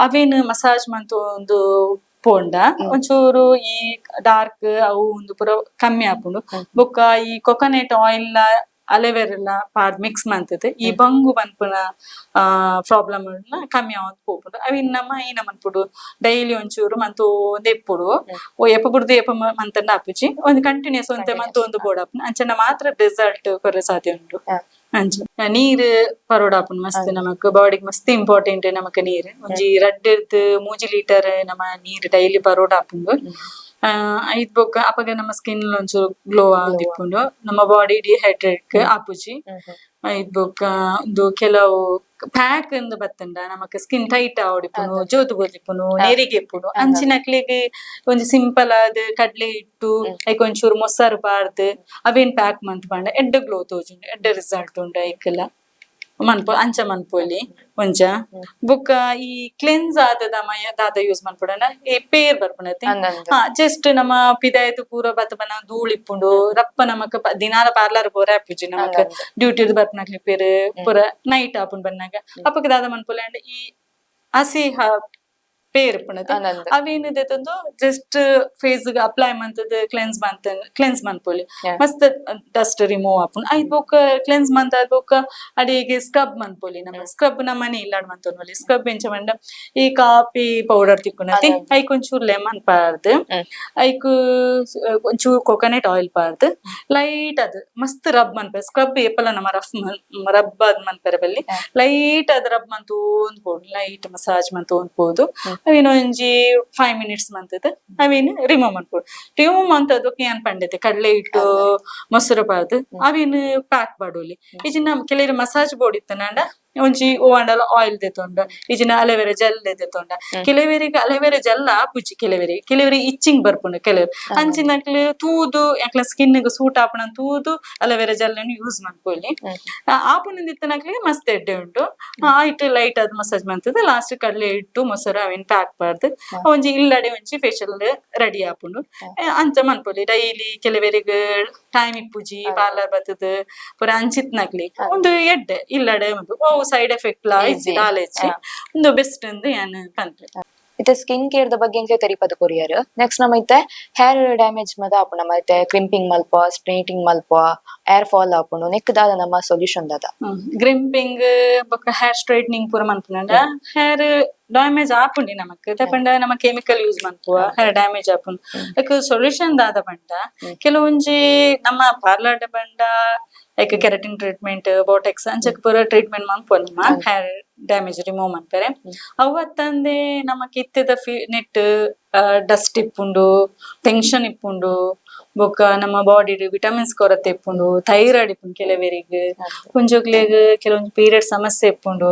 ಅವೇನ್ ಮಸಾಜ್ ಮಂತು ಒಂದು ಪೋಂಡ ಒಂಚೂರು ಈ ಡಾರ್ಕ್ ಅವು ಒಂದು ಪೂರ ಕಮ್ಮಿ ಆಪುಂಡು ಬೊಕ್ಕ ಈ ಕೊಕೊನಟ್ ಆಯಿಲ್ ಅಲೆವೆರೆಲ್ಲ ಪಾಡ್ ಮಿಕ್ಸ್ ಮಂತದ್ ಈ ಬಂಗು ಬನ್ಪುನ ಪ್ರಾಬ್ಲಮ್ ಕಮ್ಮಿ ಆವಂತ ಪೋಪುಂಡು ಅವಿನ್ ನಮ್ಮ ಈ ನಮನ್ಪುಡು ಡೈಲಿ ಒಂಚೂರು ಮಂತು ಎಪ್ಪುಡು ಎಪ್ಪ ಬುಡ್ದು ಎಪ್ಪ ಮಂತಂಡ ಆಪುಜಿ ಒಂದು ಕಂಟಿನ್ಯೂಸ್ ಒಂತೆ ಮಂತು ಒಂದು ಬೋರ್ಡ್ ಆಪುಂಡು ಅಂಚನ ಮಾತ್ರ ರಿಸಲ್ಟ್ ಕೊರ್ರೆ ಸಾಧ್ಯ ಉಂಟು. ಅಂಚ ನೀರ್ ಪರೋಡಾಪುಂಡು ಮಸ್ತ್ ನಮಕ್ ಬಾಡಿಗ್ ಮಸ್ತ್ ಇಂಪಾರ್ಟೆಂಟ್ ನಮಕ್ ನೀರ್ ಒಂಜಿ 2-3 ಲೀಟರ್ ನಮ್ಮ ನೀರ್ ಡೈಲಿ ಪರೋಡಾಪುಂಡು. ಐತ್ ಬೊಕ್ಕ ಅಪಗ ನಮ್ಮ ಸ್ಕಿನ್ ಒಂಚೂರು ಗ್ಲೋ ಆದಿಪ್ಪುಂಡು ನಮ್ಮ ಬಾಡಿ ಡಿಹೈಡ್ರೇಟ್ ಆಪುಜಿ. ಐತ್ ಬೊಕ್ಕ ಒಂದು ಕೆಲವು ಪ್ಯಾಕ್ ಇಂದ ಬತ್ತಂಡ ನಮಕ್ ಸ್ಕಿನ್ ಟೈಟ್ ಆವಡಿಪುನು ಜೋತು ಬೋದಿಪ್ಪುನು ನೆರಿಗೆ ಎಪ್ಪುಡು ಅಂಚಿನಕ್ಲಿಗ್ ಒಂಜಿ ಸಿಂಪಲ್ ಆದ್ ಕಡ್ಲೆ ಹಿಟ್ಟು ಐಕ್ ಒಂಚೂರು ಮೊಸರು ಪಾರ್ದ್ ಅವೇನ್ ಪ್ಯಾಕ್ ಮಂತ್ ಪಂಡ ಎಡ್ಡೆ ಗ್ಲೋ ತೋಜುಂಡು ಎಡ್ಡೆ ರಿಸಲ್ಟ್ ಉಂಡು ಐಕೆಲ್ಲ ಮನ್ಪು ಅಂಚ ಮನ್ಪೊಲಿ ಒಂಚ ಬೊಕ್ಕ ಈ ಕ್ಲೆನ್ಸ್ ದಾದ ಯೂಸ್ ಮನ್ಪುಡನ ಈ ಪೇರ್ ಬರ್ಪುನತಿ ಜಸ್ಟ್ ನಮ್ಮ ಪಿದಾಯ್ತು ಪೂರ ಬತ್ತ ಬನ ಧೂಳಿಪ್ಪುಂಡು ರಪ್ಪ ನಮಕ್ ದಿನಾಲ ಪಾರ್ಲರ್ ಬೋರ ಆಪುಜಿ ನಮಕ್ ಡ್ಯೂಟಿ ಬರ್ಪನಕ್ಲಿ ಪೇರ್ ಪೂರ ನೈಟ್ ಆಪುಂಡು ಬನ್ನಾಗ ಅಪ್ಪಗ ದಾದ ಮನ್ಪೊಲಿ ಅಂಡ್ ಈ ಹಸಿ ಪೇರ್ ಪುಣತಿ ಅವೇನ್ ದೆತ್ತಂದು ಜಸ್ಟ್ ಫೇಸ್ ಗೆ ಅಪ್ಲೈ ಮಂತದ್ ಕ್ಲೆನ್ಸ್ ಮನ್ಪೊಲಿ ಮಸ್ತ್ ಡಸ್ಟ್ ರಿಮೂವ್ ಆಪುಂಡು ಐತ್ ಬೊಕ್ಕ ಕ್ಲೆನ್ಸ್ ಮಂತ್ ಆದ್ ಬೊಕ್ಕ ಅಡಿಗೆ ಸ್ಕ್ರಬ್ ಮನ್ಪೊಲಿ ನಮ್ಮ ಸ್ಕ್ರಬ್ ನಮ್ಮ ಮನೆ ಇಲ್ಲಾಡ್ ಮಂತೊಲಿ ಸ್ಕ್ರಬ್ ಎಂಚ ಮಂಡ ಈ ಕಾಫಿ ಪೌಡರ್ ತಿಕ್ಕುನತಿ ಐಕ್ ಒಂಚೂರ್ ಲೆಮನ್ ಪಾರ್ದ್ ಐಕ್ ಒಂಚೂರ್ ಕೊಕೊನಟ್ ಆಯಿಲ್ ಪಾರ್ದ್ ಲೈಟ್ ಅದ್ ಮಸ್ತ್ ರಬ್ ಮನ್ಪೆ ಸ್ಕ್ರಬ್ ಏಪಲ ನಮ್ಮ ರಬ್ ಅದ್ ಮನ್ಪೆರೆ ಬಲ್ಲಿ ಲೈಟ್ ಅದ್ ರಬ್ ಮಂತ್ ಓದ್ಬೋದು ಲೈಟ್ ಮಸಾಜ್ ಮಂತ್ ಓದ್ಬೋದು ಅವೇನು ಒಂಜಿ 5 minutes ಮಂತದ್ ಅವೇನು ರಿಮೂವ್ ಮನ್ಪುಡು ರಿಮೂವ್ ಮಂತದ್ ಏನ್ ಪಂಡತೆ ಕಡ್ಲೆ ಹಿಟ್ಟು ಮೊಸರು ಪಾರ್ದ್ ಅವೇನು ಪ್ಯಾಕ್ ಬಾಡೋಲಿ ಇಜಿನ ಕೆಲವರು ಮಸಾಜ್ ಬೋರ್ಡ್ ಇತ್ತನಂಡ ಒಂಜಿ ಓವಂಡಲ ಆಯಿಲ್ ದೆತೊಂಡ ಇಜಿನ ಅಲೆವೆರಾ ಜೆಲ್ ದೆತೊಂಡ ಕೆಲವರಿಗೆ ಅಲೆವೆರಾ ಜೆಲ್ ಆಪುಜಿ ಕೆಲವರಿಗೆ ಇಚ್ಚಿಂಗ್ ಬರ್ಪುಂಡು ಕೆಲವರು ಅಂಚಿನಕ್ಲೆ ತೂದು ಯಾಕ್ಲ ಸ್ಕಿನ್ ಗೆ ಸೂಟ್ ಆಪುನ ತೂದು ಅಲೆವೆರಾ ಜೆಲ್ ಅನ್ನು ಯೂಸ್ ಮನ್ಪೊಲಿ ಆಪುನ ಇತ್ತನಕ್ಲೆ ಮಸ್ತ್ ಎಡ್ಡೆ ಉಂಟು ಆಯ್ತು ಲೈಟ್ ಅದ್ ಮಸಾಜ್ ಮಂತದ್ ಲಾಸ್ಟ್ ಕಡ್ಲೆ ಹಿಟ್ಟು ಮೊಸರು ಅವೇನ್ ಪ್ಯಾಕ್ ಪಾರ್ದ್ ಒಂಜಿ ಇಲ್ಲಡೆ ಒಂಜಿ ಫೇಶಿಯಲ್ ರೆಡಿ ಆಪುಂಡು ಅಂಚ ಮನ್ಪೊಲಿ ಡೈಲಿ ಕೆಲವರಿಗೆ ಟೈಮ್ ಇಪ್ಪುಜಿ ಪಾರ್ಲರ್ ಬತ್ತದ ಪೂರ ಅಂಚಿತ್ನಕ್ಲಿ ಒಂದು ಎಡ್ಡೆ ಇಲ್ಲಡೆ ಸೈಡ್ ಎಫೆಕ್ಟ್ ಒಂದು ಬೆಸ್ಟ್ ಎಂದು ಏನು ಕಂತೆ ಇತ್ತೆ ಸ್ಕಿನ್ ಕೇರ್ ದ ಬಗ್ಗೆ ಎಂಕ್ಲೆ ತೆರಿಪದ ಕೊರಿಯರ್ ನೆಕ್ಸ್ಟ್ ನಮ್ಮ ಇತ್ತೆ ಹೇರ್ ಡ್ಯಾಮೇಜ್ ಮದ ಆಪುಂಡು ನಮ್ಮ ಇತ್ತೆ ಕ್ರಿಂಪಿಂಗ್ ಮಲ್ಪ ಸ್ಟ್ರೈಟಿಂಗ್ ಮಲ್ಪ ಏರ್ ಫಾಲ್ ಆಪುಂಡು ನೆಕ್ ದಾದ ನಮ್ಮ ಸೊಲ್ಯೂಷನ್ ದಾದ ಗ್ರಿಂಪಿಂಗ್ ಬೊಕ್ಕ ಹೇರ್ ಸ್ಟ್ರೈಟ್ನಿಂಗ್ ಪೂರ ಮನ್ಪುಂಡ ಹೇರ್ ಡ್ಯಾಮೇಜ್ ಆಪುಂಡಿ ನಮಕ್ ತಪಂಡ ನಮ್ಮ ಕೆಮಿಕಲ್ ಯೂಸ್ ಮನ್ಪುವ ಹೇರ್ ಡ್ಯಾಮೇಜ್ ಆಪುಂಡು ಅದಕ್ಕೆ ಸೊಲ್ಯೂಷನ್ ದಾದ ಪಂಡ ಕೆಲವೊಂಜಿ ನಮ್ಮ ಪಾರ್ಲರ್ ಪಂಡ ಲೈಕ್ ಕೆರಟಿನ್ ಟ್ರೀಟ್ಮೆಂಟ್ ಬೋಟೆಕ್ಸ್ ಅಂಚಕ್ ಪೂರ ಟ್ರೀಟ್ಮೆಂಟ್ ಮನ್ಪೊಲಿ ನಮ್ಮ ಹೇರ್ ಡ್ಯಾಮೇಜ್ ರಿಮೂವ್ ಮನ್ಪೆರೆ ಅವತ್ತಂದೆ ನಮ್ಮ ಕಿತ್ತದ ನೆಟ್ ಡಸ್ಟ್ ಇಪ್ಪುಂಡು ಟೆನ್ಷನ್ ಇಪ್ಪುಂಡು ಬೊಕ್ಕ ನಮ್ಮ ಬಾಡಿ ವಿಟಮಿನ್ಸ್ ಕೊರತೆ ಇಪ್ಪುಂಡು ಥೈರಾಯ್ಡ್ ಇಪ್ಪುಂಡು ಕೆಲವರಿಗೆ ಕುಂಜೋಕ್ಲೆಗ್ ಕೆಲವೊಂದು ಪೀರಿಯಡ್ ಸಮಸ್ಯೆ ಇಪ್ಪುಂಡು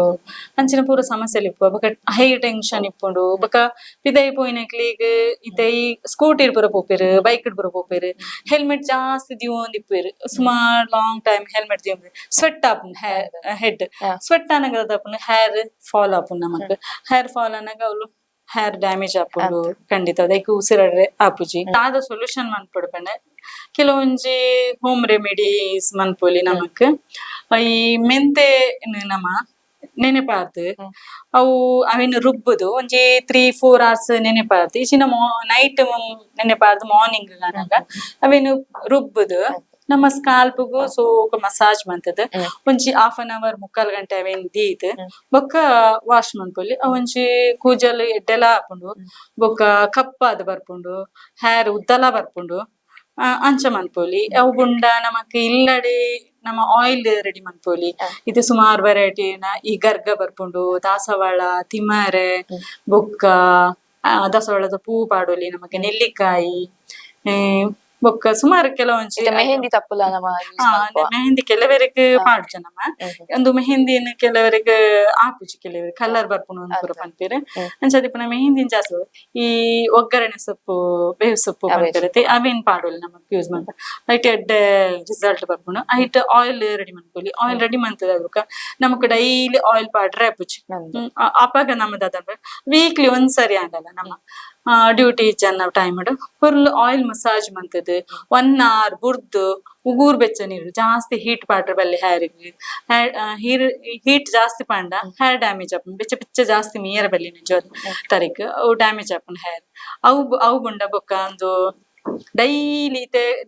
ಅಂಚಿನ ಪೂರ ಸಮಸ್ಯೆ ಇಪ್ಪು ಬೊಕ ಹೈ ಟೆನ್ಷನ್ ಇಪ್ಪುಂಡು ಬೊಕ ಪಿದೈ ಪೋಯಿನಕ್ಲಿಗ್ ಇತ್ತೆ ಈ ಸ್ಕೂಟಿರ್ ಪೂರ ಪೋಪೆರ್ ಬೈಕ್ ಪೂರ ಪೋಪೆರ್ ಹೆಲ್ಮೆಟ್ ಜಾಸ್ತಿ ದಿವೊಂದು ಇಪ್ಪುವೆರ್ ಸುಮಾರ್ ಲಾಂಗ್ ಟೈಮ್ ಹೆಲ್ಮೆಟ್ ದಿವೊಂದು ಸ್ವೆಟ್ ಆಪುಂಡು ಹೆಡ್ ಸ್ವೆಟ್ ಅನ್ನಗ ಹೇರ್ ಫಾಲ್ ಆಪುಂಡು ನಮಕ್ ಹೇರ್ ಫಾಲ್ ಅನ್ನಗ ಅವಳು ಹೇರ್ ಡ್ಯಾಮೇಜ್ ಆಪುಂಡು ಖಂಡಿತ ಅದಕ್ಕೆ ಉಸಿರಾಡ್ರೆ ಆಪುಜಿ ಆದ ಸೊಲ್ಯೂಷನ್ ಮನ್ಪುಡು ಪಂಡ ಕೆಲವೊಂಜಿ ಹೋಮ್ ರೆಮಿಡೀಸ್ ಮನ್ಪೊಲಿ ನಮಕ್ ಈ ಮೆಂತೆ ನಮ್ಮ ನೆನೆಪಾರ್ದು ಅವು ಅವೇನು ರುಬ್ಬುದು ಒಂಜಿ 3-4 hours ನೆನೆಪಾರ್ದು ಈಚಿನ ನೈಟ್ ನೆನೆಪಾರ್ದು ಮಾರ್ನಿಂಗ್ ಅವೇನು ರುಬ್ಬುದು ನಮ್ಮ ಸ್ಕಾಲ್ಪ್ಗೂ ಸೋಕ ಮಸಾಜ್ ಮಂತದ್ ಒಂಜಿ 1/2 hour 3/4 ಗಂಟೆ ಅವೇನ್ ದೀದ್ ಬೊಕ್ಕ ವಾಶ್ ಮನ್ಪೊಲಿ ಒಂಜಿ ಕೂಜಲ್ ಎಡ್ಡೆಲ ಆಪುಂಡು ಬೊಕ್ಕ ಕಪ್ಪಾದ್ ಬರ್ಪುಂಡು ಹೇರ್ ಉದ್ದಲ ಬರ್ಪುಂಡು ಅಂಚ ಮನ್ಪೊಲಿ ಅವು ಬುಂಡ ನಮಕ್ ಇಲ್ಲಡೆ ನಮ್ಮ ಆಯಿಲ್ ರೆಡಿ ಮನ್ಪೊಲಿ ಇದು ಸುಮಾರು ವೆರೈಟಿನ ಈ ಗರ್ಗ ಬರ್ಪುಂಡು ದಾಸವಾಳ ತಿಮರೆ ಬೊಕ್ಕ ದಾಸವಾಳದ ಪೂ ಪಾಡೊಲಿ ನಮಕ್ ನೆಲ್ಲಿಕಾಯಿ ಬೊಕ್ಕ ಸುಮಾರು ಕೆಲವೊಂಜಿ ಇತ್ತೆ ಮೆಹಂದಿ ತಪ್ಪುಲ ನಮ್ಮ ಯೂಸ್ ಮಲ್ಪುವ ಮೆಹಂದಿ ಕೆಲವರಿಗೆ ಪಾಡ್ಜ ನಮ್ಮ ಒಂದು ಮೆಹಂದಿನ ಕೆಲವರಿಗೆ ಆಪುಜಿ ಕೆಲವರಿಗೆ ಕಲರ್ ಬರ್ಪುನು ಪೂರ ಪನ್ಪೇರು ಅಂಚದಿಪ್ಪುನ ಮೆಹಂದಿನ ಜಾಸ್ತಿ ಈ ಒಗ್ಗರಣೆ ಸೊಪ್ಪು ಬೇವು ಸೊಪ್ಪು ಪನ್ಪೇರತೆ ಅವೇನ್ ಪಾಡೋಲಿ ನಮಕ್ ಯೂಸ್ ಮಾಡ್ಪ ಐಟ್ ಎಡ್ಡೆ ರಿಸಲ್ಟ್ ಬರ್ಪುನು ಐಟ್ ಆಯಿಲ್ ರೆಡಿ ಮಾಡ್ಕೊಲಿ ಆಯಿಲ್ ರೆಡಿ ಮಾಡ್ತದ ಅದಕ್ಕ ನಮಕ್ ಡೈಲಿ ಆಯಿಲ್ ಪಾಡ್ರೆ ಆಪುಜಿ ಅಪಾಗ ನಮ್ಮದ ವೀಕ್ಲಿ ಒಂದ್ಸರಿ ಆಗಲ್ಲ ನಮ್ಮ ಡ್ಯೂಟಿ ಜನ ಟೈಮ್ ಫುಲ್ ಆಯಿಲ್ ಮಸಾಜ್ ಮಂತದ್ 1 hour ಬುರ್ದು ಉಗೂರ್ ಬೆಚ್ಚ ನೀರು ಜಾಸ್ತಿ ಹೀಟ್ ಪಾಡ್ರೆ ಬಲ್ಲಿ ಹೇರ್ ಹೀಟ್ ಜಾಸ್ತಿ ಪಾಂಡ ಹೇರ್ ಡ್ಯಾಮೇಜ್ ಆಪನ್ ಬೆಚ್ಚ ಬೆಚ್ಚ ಜಾಸ್ತಿ ಮೀಯರ ಬಲ್ಲಿ ನಿಜವಾದ ತರಿಕ್ ಅವು ಡ್ಯಾಮೇಜ್ ಆಪನ್ ಹೇರ್ ಅವು ಬುಂಡ ಬೊಕ್ಕ ಒಂದು ಡೈಲಿ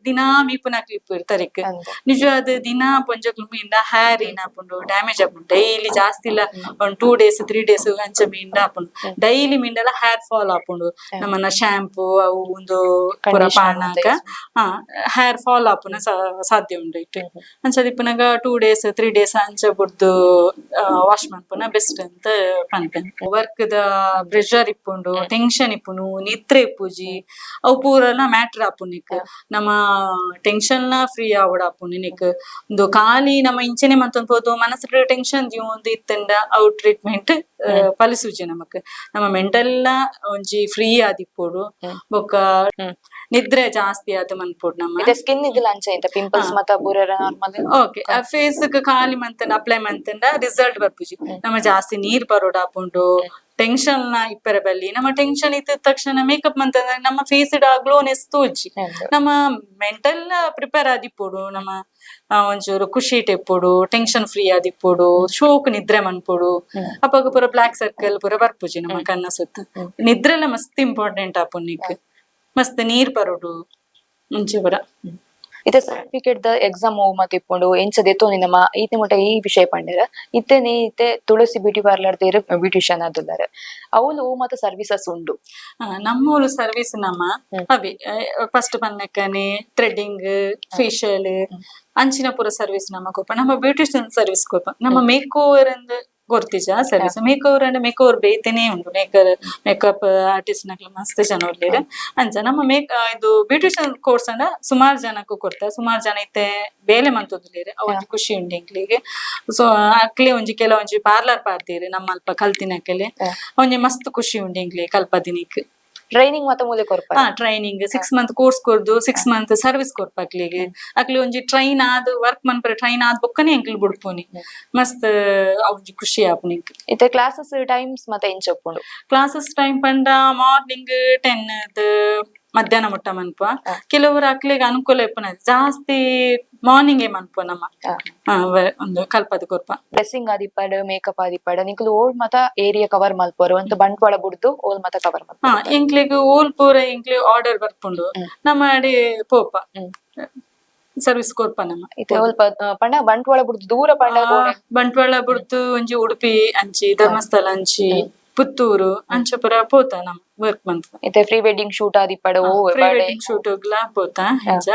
ದಿನಾ ಮೀಪುನ ಕ್ಲಿಪ್ ತರಿಕ್ ನಿಜವಾದ ದಿನಾ ಪೊಂಜಕ್ಲು ಮೀಂಡ ಹೇರ್ ಏನಾಪುಂಡು ಡ್ಯಾಮೇಜ್ ಆಪುಂಡು ಡೈಲಿ ಜಾಸ್ತಿ ಇಲ್ಲ ಒಂದ್ 2 days 3 days ಅಂಚ ಮೀಂಡ ಆಪುಂಡು ಡೈಲಿ ಮೀಂಡಲ ಹೇರ್ ಫಾಲ್ ಆಪುಂಡು ನಮ್ಮನ್ನ ಶಾಂಪೂ ಅವು ಒಂದು ಪೂರ ಪಾಡ್ನಾಕ ಹೇರ್ ಫಾಲ್ ಆಪುನ ಸಾಧ್ಯ ಉಂಡು ಇಟ್ಟು ಅಂಚದಿಪ್ಪನಾಗ 2 days 3 days ಅಂಚ ಬುಡ್ದು ವಾಶ್ ಮನ್ಪುನ ಬೆಸ್ಟ್ ಅಂತ ಪನ್ಪೆನ್ ವರ್ಕ್ ದ ಪ್ರೆಷರ್ ಇಪ್ಪುಂಡು ಟೆನ್ಷನ್ ಇಪ್ಪುನು ನಿದ್ರೆ ಇಪ್ಪುಜಿ ಅವು ಪೂರಲ ಮ್ಯಾಟರ್ ಆಪುನಿಕ್ ನಮ್ಮ ಟೆನ್ಷನ್ ನ ಫ್ರೀ ಆವಡ ಆಪುನಿಕ್ ಒಂದು ಖಾಲಿ ನಮ್ಮ ಇಂಚನೆ ಮಂತೊಂದು ಮನಸ್ಸು ಟೆನ್ಷನ್ ಒಂದು ಇತ್ತಂಡ ಅವು ಟ್ರೀಟ್ಮೆಂಟ್ ಫಲಿಸುಜಿ ನಮಕ್ ನಮ್ಮ ಮೆಂಟಲ್ ಒಂಜಿ ಫ್ರೀ ಆದಿಪ್ಪೋಡು ಬೊಕ್ಕ ನಿದ್ರೆ ಜಾಸ್ತಿ ಆದ ಮನ್ಪೋಡು ನಮ್ಮ ಸ್ಕಿನ್ ಇದಿಲ್ಲ ಅಂಚ ಇಂತ ಪಿಂಪಲ್ಸ್ ಮತ್ತ ಬುರರ ನಾರ್ಮಲ್ ಓಕೆ ಫೇಸ್ ಖಾಲಿ ಮಂತಂಡ ಅಪ್ಲೈ ಮಂತಂಡ ರಿಸಲ್ಟ್ ಬರ್ಪುಜಿ ನಮ್ಮ ಜಾಸ್ತಿ ನೀರ್ ಬರೋಡ್ ಆಪುಂಡು ಟೆನ್ಷನ್ ನ ಇಪ್ಪರ ಬಲ್ಲಿ ನಮ್ಮ ಟೆನ್ಷನ್ ಇತ್ತ ತಕ್ಷಣ ಮೇಕಪ್ ಮಂತಂದ್ರೆ ನಮ್ಮ ಫೇಸ್ ಇಡ ಗ್ಲೋನೆಸ್ ತೋಜಿ ನಮ್ಮ ಮೆಂಟಲ್ ಪ್ರಿಪೇರ್ ಆದಿಪ್ಪೋಡು ನಮ್ಮ ಒಂಚೂರು ಖುಷಿ ಟೆಪ್ಪೋಡು ಟೆನ್ಷನ್ ಫ್ರೀ ಆದಿಪ್ಪೋಡು ಶೋಕ್ ನಿದ್ರೆ ಮನ್ಪೋಡು ಅಪ್ಪಾಗ ಪೂರ ಬ್ಲಾಕ್ ಸರ್ಕಲ್ ಪೂರ ಬರ್ಪುಜಿ ನಮ್ಮ ಕಣ್ಣ ಸುತ್ತ ನಿದ್ರೆಲ್ಲ ಮಸ್ತ್ ಇಂಪಾರ್ಟೆಂಟ್ ಆಪುನಿಕ್ ಮಸ್ತ್ ನೀರ್ ಬರೋಡು ಮುಂಚೆ ಬರ ಇತ್ತೆ ಸರ್ಟಿಫಿಕೇಟ್ ದ ಎಕ್ಸಾಮ್ ಮತ್ತೆ ಇಪ್ಪುಂಡು ಎಂಚದೆತ್ತೋ ನಮ್ಮ ಈತೆ ಮುಟ ಈ ವಿಷಯ ಪಂಡರ ಇತ್ತೆ ಇತ್ತೆ ತುಳಸಿ ಬ್ಯೂಟಿ ಪಾರ್ಲರ್ ದೇರ್ ಬ್ಯೂಟಿಷಿಯನ್ ಆದುಲ್ಲಾರ ಅವಳು ಮತ್ತೆ ಸರ್ವಿಸಸ್ ಉಂಡು ನಮ್ಮೂಲು ಸರ್ವಿಸ್ ನಮ್ಮ ಅವೇ ಫಸ್ಟ್ ಪನ್ನಕ್ಕನೆ ಥ್ರೆಡ್ಡಿಂಗ್ ಫೇಶಿಯಲ್ ಅಂಚಿನ ಪೂರ ಸರ್ವಿಸ್ ನಮ್ಮ ಕೊಪ್ಪ ನಮ್ಮ ಬ್ಯೂಟಿಷಿಯನ್ ಸರ್ವಿಸ್ ಕೊಪ್ಪ ನಮ್ಮ ಮೇಕ್ ಓವರ್ ಅಂದ್ ಗೊತ್ತಿಜ ಸರ್ವಿಸ್ ಮೇಕ್ ಓವರ್ ಅಂಡ್ ಮೇಕ್ ಓವರ್ ಬೇತೇನೆ ಉಂಟು ಮೇಕಪ್ ಆರ್ಟಿಸ್ಟ್ ನಕ್ಲು ಮಸ್ತ್ ಜನ ಒಳ್ಳೆರ ಅಂಚ ನಮ್ಮ ಇದು ಬ್ಯೂಟಿಷಿಯನ್ ಕೋರ್ಸ್ ಅಂಡ ಸುಮಾರು ಜನಕ್ಕೂ ಕೊಡ್ತಾರೆ ಸುಮಾರು ಜನ ಇತ್ತೆ ಬೇಲೆ ಮಂತೊಂದುಲ್ಲೇರೆ ಅವಂಜಿ ಖುಷಿ ಉಂಡು ಇಂಕ್ಲಿಗೆ ಸೊ ಅಕ್ಲೆ ಒಂಜಿ ಕೆಲವೊಂಜಿ ಪಾರ್ಲರ್ ಪಾಡ್ತೀರಿ ನಮ್ಮ ಅಲ್ಪ ಕಲ್ತಿನಕ್ಕೆಲೆ ಒಂಜಿ ಮಸ್ತ್ ಖುಷಿ ಉಂಡು ಇಂಕ್ಲಿ ಕಲ್ಪದಿನಿಕ್ ಟ್ರೈನಿಂಗ್ ಮತ್ತೆ ಮೂಲೆ ಕೊರ್ಪ ಟ್ರೈನಿಂಗ್ 6 month ಕೋರ್ಸ್ ಕೊರ್ದು 6 month ಸರ್ವಿಸ್ ಕೊರ್ಪ ಅಕ್ಲಿಗೆ ಅಕ್ಲಿ ಒಂಜಿ ಟ್ರೈನ್ ಆದ್ ವರ್ಕ್ ಮನ್ಪರೆ ಟ್ರೈನ್ ಆದ್ ಬೊಕ್ಕನೆ ಎಂಕ್ಲಿ ಬುಡ್ಪುನಿ ಮಸ್ತ್ ಅವ್ಜಿ ಖುಷಿ ಆಪುನಿ ಇತ್ತೆ ಕ್ಲಾಸಸ್ ಟೈಮ್ಸ್ ಮತ್ತೆ ಎಂಚ ಉಪ್ಪುಂಡು ಕ್ಲಾಸಸ್ ಟೈಮ್ ಪಂಡ ಮಾರ್ನಿಂಗ್ 10 ಮಧ್ಯಾಹ್ನ ಮುಟ್ಟ ಮನ್ಪ ಕೆಲವರು ಅಕ್ಲಿಗೆ ಅನುಕೂಲ ಇಪ್ಪನ ಜಾಸ್ತಿ ಮಾರ್ನಿಂಗ್ ಮನ್ಪ ನಮ್ಮ ಒಂದು ಕಲ್ಪದ ಕೊರ್ಪ ಡ್ರೆಸ್ಸಿಂಗ್ ಆದಿಪ್ಪಡ್ ಮೇಕಪ್ ಆದಿಪ್ಪಡ್ ನಿಕ್ಲು ಓಲ್ಡ್ ಮತ ಏರಿಯಾ ಕವರ್ ಮಲ್ಪರು ಅಂತ ಬಂಟ್ವಾಳ ಬುಡ್ದು ಓಲ್ ಮತ ಕವರ್ ಮಲ್ಪ ಎಂಕ್ಲಿಗೆ ಓಲ್ ಪೂರ ಎಂಕ್ಲಿ ಆರ್ಡರ್ ಬರ್ಪುಂಡು ನಮ್ಮ ಅಡಿ ಪೋಪ ಸರ್ವಿಸ್ ಕೊರ್ಪ ನಮ್ಮ ಇತ್ತೆ ಓಲ್ ಪಂಡ ಬಂಟ್ವಾಳ ಬುಡ್ದು ದೂರ ಪಂಡ ಬಂಟ್ವಾಳ ಬುಡ್ದು ಒಂಜಿ ಉಡುಪಿ ಅಂಚಿ ಧರ್ಮಸ್ಥಳ ಅಂಚಿ ಪುತ್ತೂರು ಅಂಚ ಪುರ ಪೋತ ನಮ್ ವರ್ಕ್ ಮಂತ್ ಇತ್ತೆ ಪ್ರೀ ವೆಡ್ಡಿಂಗ್ ಶೂಟ್ ಆದಿಪ್ಪಡ ಪ್ರೀ ವೆಡ್ಡಿಂಗ್ ಶೂಟ್ ಪೋತ ಹೆಂಚ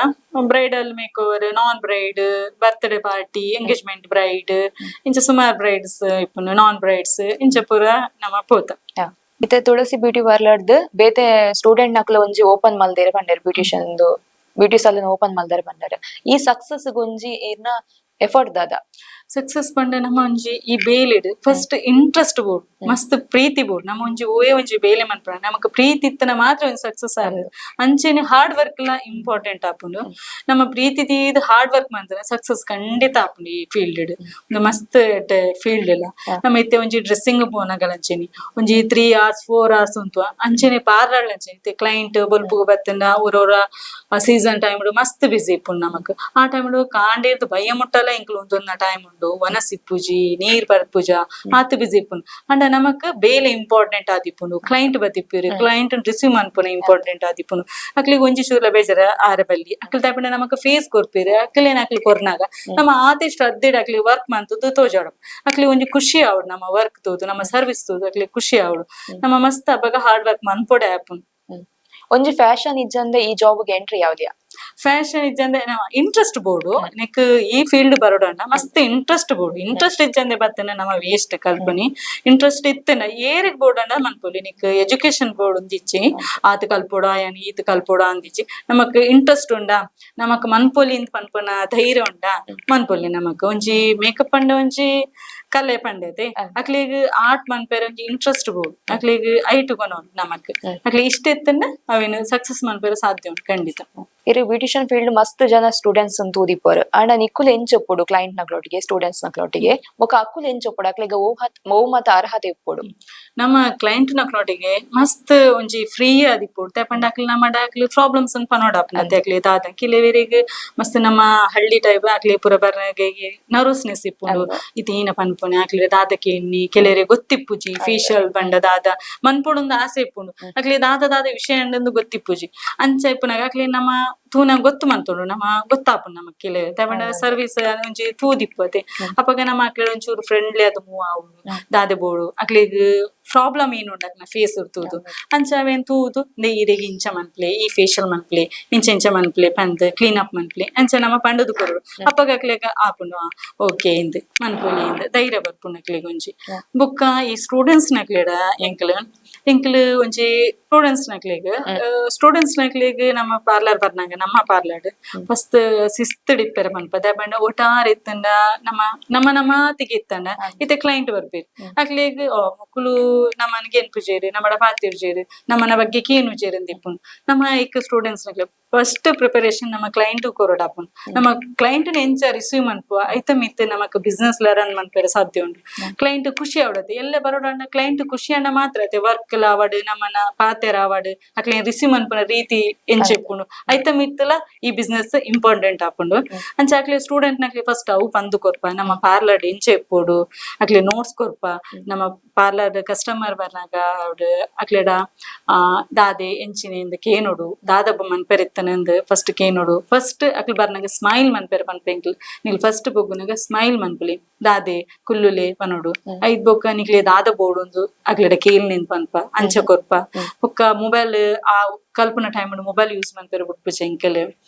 bridal makeover non bride birthday party engagement bride ಇಂಚ ಸುಮಾರು ಬ್ರೈಡ್ಸ್ ಇಪ್ಪುನು ನಾನ್ ಬ್ರೈಡ್ಸ್ ಇಂಚ ಪುರ ನಮ್ಮ ಪೋತ ಇತ್ತೆ ತುಳಸಿ ಬ್ಯೂಟಿ ಪಾರ್ಲರ್ದ್ ಬೇತೆ ಸ್ಟೂಡೆಂಟ್ ನಕ್ಲು ಒಂಜಿ ಓಪನ್ ಮಲ್ದೇರೆ ಪಂಡರ್ ಬ್ಯೂಟಿಷಿಯನ್ ಬ್ಯೂಟಿ ಸಲೂನ್ ಓಪನ್ ಮಲ್ದಾರೆ ಪಂಡರ್ ಈ ಸಕ್ಸಸ್ ಗೊಂಜಿ ಇರ್ನ ಎಫರ್ಟ್ ದಾದ ಸಕ್ಸಸ್ ಪಂಡ ನಮ್ಮ ಒಂಜಿ ಈ ಬೇಲೆಡ್ ಫಸ್ಟ್ ಇಂಟ್ರೆಸ್ಟ್ ಬೋರ್ಡ್ ಮಸ್ತ್ ಪ್ರೀತಿ ಬೋರ್ಡ್ ನಮ್ಮ ಒಂಜಿ ಓಯೆ ಒಂಜಿ ಬೇಲೆ ಮನ್ಪಡ ನಮಕ್ ಪ್ರೀತಿ ಇತ್ತನ ಮಾತ್ರ ಒಂಜಿ ಸಕ್ಸಸ್ ಆಗ ಅಂಚೆನೆ ಹಾರ್ಡ್ ವರ್ಕ್ ಲ ಇಂಪಾರ್ಟೆಂಟ್ ಆಪುಂಡು ನಮ್ಮ ಪ್ರೀತಿ ತೀದ್ ಹಾರ್ಡ್ ವರ್ಕ್ ಮಂತ್ರ ಸಕ್ಸಸ್ ಖಂಡಿತ ಆಪುಂಡು ಈ ಫೀಲ್ಡ್ ಒಂದು ಮಸ್ತ್ ಫೀಲ್ಡ್ ಇಲ್ಲ ನಮ್ಮ ಇತ್ತೆ ಒಂಜಿ ಡ್ರೆಸ್ಸಿಂಗ್ ಪೋನಗಲ ಅಂಚೆನಿ ಒಂಜಿ 3 hours 4 hours ಉಂತು ಅಂಚೆನೆ ಪಾರ್ಲರ್ ಅಂಚೆನಿ ಕ್ಲೈಂಟ್ ಬಲ್ಪುಗ ಬತ್ತಂಡ ಅವ್ರವ್ರ ಸೀಸನ್ ಟೈಮ್ ಮಸ್ತ್ ಬಿಸಿ ಇಪ್ಪುಂಡು ನಮಕ್ ಆ ಟೈಮ್ ಕಾಂಡೇರ್ದು ಭಯ ಮುಟ್ಟಲ ಇಂಕ್ಲು ಒಂದೊಂದ ಟೈಮ್ ವನಸಿಪ್ಪುಜಿ ನೀರ್ ಬರ್ಪುಜ ಆತ್ ಬಿಸಿ ಇಪ್ಪುಂಡು ಅಂಡ ನಮಕ್ ಬೇಲೆ ಇಂಪಾರ್ಟೆಂಟ್ ಆದಿಪ್ಪುಂಡು ಕ್ಲೈಂಟ್ ಬತ್ತಿಪ್ಪುರು ಕ್ಲೈಂಟ್ ರಿಸೀವ್ ಮನ್ಪುನ ಇಂಪಾರ್ಟೆಂಟ್ ಆದಿಪ್ಪುಂಡು ಅಕ್ಲಿಗೆ ಒಂಜಿ ಚೂರ್ಲ ಬೇಜಾರ ಆರ ಬಲ್ಲಿ ಅಕ್ಲಿ ತಪ್ಪಂಡ ನಮಕ್ ಫೇಸ್ ಕೊರ್ಪಿರು ಅಕ್ಲೇನ್ ಅಕ್ಲಿ ಕೊರ್ನಾಗ ನಮ್ಮ ಆದಷ್ಟು ಅದ್ದೆಡ್ ಅಕ್ಲಿ ವರ್ಕ್ ಮಂತದ್ದು ತೋಜಾಡು ಅಕ್ಲಿ ಒಂಜಿ ಖುಷಿ ಆವಡು ನಮ್ಮ ವರ್ಕ್ ತೋದು ನಮ್ಮ ಸರ್ವಿಸ್ ತೋದು ಅಕ್ಲಿ ಖುಷಿ ಆವಡು ನಮ್ಮ ಮಸ್ತ್ ಹಬ್ಬಗ ಹಾರ್ಡ್ ವರ್ಕ್ ಮನ್ಪೊಡೆ ಆಪುಂಡು ಒಂಜಿ ಫ್ಯಾಷನ್ ಇಜ್ಜಂದೆ ಈ ಜಾಬ್ಗೆ ಎಂಟ್ರಿ ಯಾವ್ದ್ಯಾ ಫ್ಯಾಷನ್ ಇಜ್ಜಂದೆ ಇಂಟ್ರೆಸ್ಟ್ ಬೋರ್ಡು ನೆಕ್ ಈ ಫೀಲ್ಡ್ ಬರೋಡಣ್ಣ ಮಸ್ತ್ ಇಂಟ್ರೆಸ್ಟ್ ಬೋರ್ಡು ಇಂಟ್ರೆಸ್ಟ್ ಇಜ್ಜಂದೆ ಬರ್ತೇನೆ ನಮ್ಮ ವೇಸ್ಟ್ ಕಲ್ಪನಿ ಇಂಟ್ರೆಸ್ಟ್ ಇತ್ತೇನ ಏರಿಗ್ ಬೋರ್ಡ್ ಅಂಡ ಮನ್ಪೊಲಿ ನಿಕ್ ಎಜುಕೇಶನ್ ಬೋರ್ಡ್ ಒಂದಿಚ್ಚಿ ಆತ್ ಕಲ್ಪೋಡ ಯಾನಿ ಈತ್ ಕಲ್ಪೋಡ ಅಂದಿಚ್ಚಿ ನಮಕ್ ಇಂಟ್ರೆಸ್ಟ್ ಉಂಡಾ ನಮಕ್ ಮನ್ಪೊಲಿ ಇಂದ್ ಪನ್ಪನ ಧೈರ್ಯ ಉಂಡಾ ಮನ್ಪೊಲಿ ನಮಕ್ ಒಂಜಿ ಮೇಕಪ್ ಪಂಡ ಒಂಜಿ ಕಲೆ ಪಂಡತೆ ಅಕ್ಲಿಗ್ ಆರ್ಟ್ ಮನ್ಪೇರ ಒಂಜಿ ಇಂಟ್ರೆಸ್ಟ್ ಬೋರ್ಡ್ ಅಕ್ಲಿಗ್ ಐಟ್ ಕೊನೋಡು ನಮಕ್ ಅಕ್ಲಿ ಇಷ್ಟ ಇತ್ತಂಡ ಅವೇನು ಸಕ್ಸಸ್ ಮನ್ಪೇರ ಸಾಧ್ಯ ಉಂಟು ಖಂಡಿತ. ಇರು ಬ್ಯೂಟಿಷಿಯನ್ ಫೀಲ್ಡ್ ಮಸ್ತ್ ಜನ ಸ್ಟೂಡೆಂಟ್ಸ್ ಅಂತ ತೂದಿಪ್ಪರು ಆಂಡ ನಿಕ್ಕುಲ್ ಎಂಚೊಪ್ಪುಡು ಕ್ಲೈಂಟ್ ನಕ್ಲೊಟ್ಟಿಗೆ ಸ್ಟೂಡೆಂಟ್ಸ್ ನಕ್ಲೊಟ್ಟಿಗೆ ಬೊಕ ಅಕ್ಕುಲ್ ಎಂಚೊಪ್ಪುಡು ಅಕ್ಲೆಗ ಓ ಮತ ಅರ್ಹತೆ ಇಪ್ಪುಡು ನಮ್ಮ ಕ್ಲೈಂಟ್ ನಕ್ಲೊಟ್ಟಿಗೆ ಮಸ್ತ್ ಒಂಜಿ ಫ್ರೀ ಆದಿಪ್ಪುಡು ತಪಂಡ ಅಕ್ಲಿ ನಮ್ಮ ಅಕ್ಲಿ ಪ್ರಾಬ್ಲಮ್ಸ್ ಅನ್ ಪನೋಡಾಪ್ನತೆ ಅಕ್ಲಿ ದಾದ ಕಿಲೆವೆರಿಗೆ ಮಸ್ತ್ ನಮ್ಮ ಹಳ್ಳಿ ಟೈಪ್ ಅಕ್ಲಿ ಪುರ ಬರ್ನಗೆ ನರ್ವಸ್ನೆಸ್ ಇಪ್ಪುಂಡು ಇದೇನ ಪನ್ಪುನೆ ಅಕ್ಲಿ ದಾದಕ್ಕೆ ಎಣ್ಣಿ ಕೆಲವರೆ ಗೊತ್ತಿಪ್ಪುಜಿ ಫೇಶಿಯಲ್ ಬಂಡ ದಾದ ಮನ್ಪುಡೊಂದು ಆಸೆ ಇಪ್ಪುಂಡು ಅಕ್ಲಿ ದಾದ ವಿಷಯ ಅಂಡೊಂದು ಗೊತ್ತಿಪ್ಪುಜಿ ಅಂಚ ಇಪ್ಪುನಾಗ ಅಕ್ಲಿ ನಮ್ಮ ತೂನ ಗೊತ್ತು ಮಂತೋಡು ನಮ್ಮ ಗೊತ್ತಾಪುಂಡು ನಮಕ್ ಕೆಲವೆ ತಪಂಡ ಸರ್ವಿಸ್ ಒಂಜಿ ತೂದಿಪ್ಪತೆ ಅಪಗ ನಮ್ಮ ಅಕ್ಲಿ ಒಂಚೂರು ಫ್ರೆಂಡ್ಲಿ ಅದು ಮೂವ್ ಆവുಡು ದಾದೆ ಬೋಡು ಅಕ್ಲಿಗ್ ಪ್ರಾಬ್ಲಮ್ ಏನು ಉಂಡಕ್ನ ಫೇಸ್ ಇರ್ತುದು ಅಂಚ ಅವೇನ್ ತೂದು ಈರೆಗ್ ಇಂಚ ಮನ್ಪ್ಲೆ ಈ ಫೇಶಿಯಲ್ ಮನ್ಪ್ಲೆ ಇಂಚ ಮನ್ಪ್ಲೆ ಪಂದ್ ಕ್ಲೀನ್ ಅಪ್ ಮನ್ಪ್ಲೆ ಅಂಚ ನಮ್ಮ ಪಂಡದು ಕೊರಡು ಅಪ್ಪಗ ಅಕ್ಲೆಗ ಆಪುಂಡು ಓಕೆ ಇಂದ್ ಮನ್ಪೊಲಿ ಇಂದ್ ಧೈರ್ಯ ಬರ್ಪುಂಡು ಅಕ್ಲಿಗ್ ಒಂಜಿ ಬೊಕ್ಕ ಈ ಸ್ಟೂಡೆಂಟ್ಸ್ ನಕ್ಲೆಡ ಎಂಕ್ಲ್ ಒಂಜಿ ಸ್ಟೂಡೆಂಟ್ಸ್ ನಕ್ಲೆಗ್ ನಮ್ಮ ಪಾರ್ಲರ್ ಬರ್ನಾಗ ನಮ್ಮ ಪಾರ್ಲರ್ ಫಸ್ಟ್ ಸಿಸ್ತ್ ಡಿಪ್ಪೆರ ಮನ್ಪದ ಬಂಡ ಒಟಾರ್ ಇತ್ತಂಡ ನಮ್ಮ ತಿಗಿತ್ತಂಡ ಇತ್ತೆ ಕ್ಲೈಂಟ್ ಬರ್ಬೇರು ಅಕ್ಲೆಗ್ ಮಕ್ಕಳು ನಮ್ಮನಿಗೆ ಎನ್ಪುಜೇರು ನಮ್ಮಡ ಪಾತಿರ್ಜೇರು ನಮ್ಮನ ಬಗ್ಗೆ ಕೇನು ಜೇರು ದಿಪ್ಪುಂಡು ನಮ್ಮ ಇಕ್ ಸ್ಟೂಡೆಂಟ್ಸ್ ನಕ್ಲೆ ಫಸ್ಟ್ ಪ್ರಿಪರೇಷನ್ ನಮ್ಮ ಕ್ಲೈಂಟ್ ಕೊರೋಡಾಪುಂಡು ನಮ್ಮ ಕ್ಲೈಂಟ್ ಎಂಚ ರಿಸೀವ್ ಮನ್ಪು ಐತ ಮಿತ್ ನಮಕ್ ಬಿಸ್ನೆಸ್ ರನ್ ಮನ್ಪೇರ ಸಾಧ್ಯ ಉಂಡು ಕ್ಲೈಂಟ್ ಖುಷಿ ಆವಡತೆ ಎಲ್ಲ ಬರೋಡಂಡ ಕ್ಲೈಂಟ್ ಖುಷಿ ಅಂಡ ಮಾತ್ರ ಐತೆ ವರ್ಕ್ ಲಾವಡ್ ನಮ್ಮನ ಪಾತೆರ ಆವಡ್ ಅಕ್ಲೆ ರಿಸೀವ್ ಮನ್ಪುನ ರೀತಿ ಎಂಚಿಪ್ಪುಂಡು ಐತ ಮಿತ್ತಲ ಈ ಬಿಸ್ನೆಸ್ ಇಂಪಾರ್ಟೆಂಟ್ ಆಪುಂಡು ಅಂಚ ಅಕ್ಲೆ ಸ್ಟೂಡೆಂಟ್ ನಕ್ಲೆ ಫಸ್ಟ್ ಅವು ಪಂದು ಕೊರ್ಪ ನಮ್ಮ ಪಾರ್ಲರ್ ಎಂಚೆ ಇಪ್ಪುಡು ಅಕ್ಲೆ ನೋಟ್ಸ್ ಕೊರ್ಪ ನಮ್ಮ ಪಾರ್ಲರ್ ಕಸ್ಟಮರ್ ಬರ್ನಾಗ ಅವ್ಡು ಅಕ್ಲೆಡ ದಾದೆ ಎಂಚಿನಿಂದ ಕೇನೋಡು ದಾದಬ್ಬ ಮನ್ಪೆರ ಫಸ್ಟ್ ಕೇನೋಡು ಫಸ್ಟ್ ಅಕ್ಲ್ ಬರ್ನಾಗ ಸ್ಮೈಲ್ ಮನ್ಪೇರ ಪನ್ಪೆಂಕ್ಲ್ ನಿಲ್ ಫಸ್ಟ್ ಬೊಗ್ಗುನಾಗ ಸ್ಮೈಲ್ ಮನ್ಪುಲಿ ದಾದೆ ಕುಲ್ಲುಲೆ ಪನೋಡು ಐದ್ ಬೊಕ್ಕ ನಿಕ್ಲೆ ದಾದ ಬೋಡೊಂದು ಅಕ್ಲೆಡ ಕೇಲ್ ನಿಂದ್ ಪನ್ಪ ಅಂಚ ಕೊರ್ಪ ಬೊಕ್ಕ ಮೊಬೈಲ್ ಆ ಕಲ್ಪನ ಟೈಮ್ ಮೊಬೈಲ್ ಯೂಸ್ ಮನ್ಪೇರ ಬಿಟ್ಪುಜ ಇಂಕೆಲೆ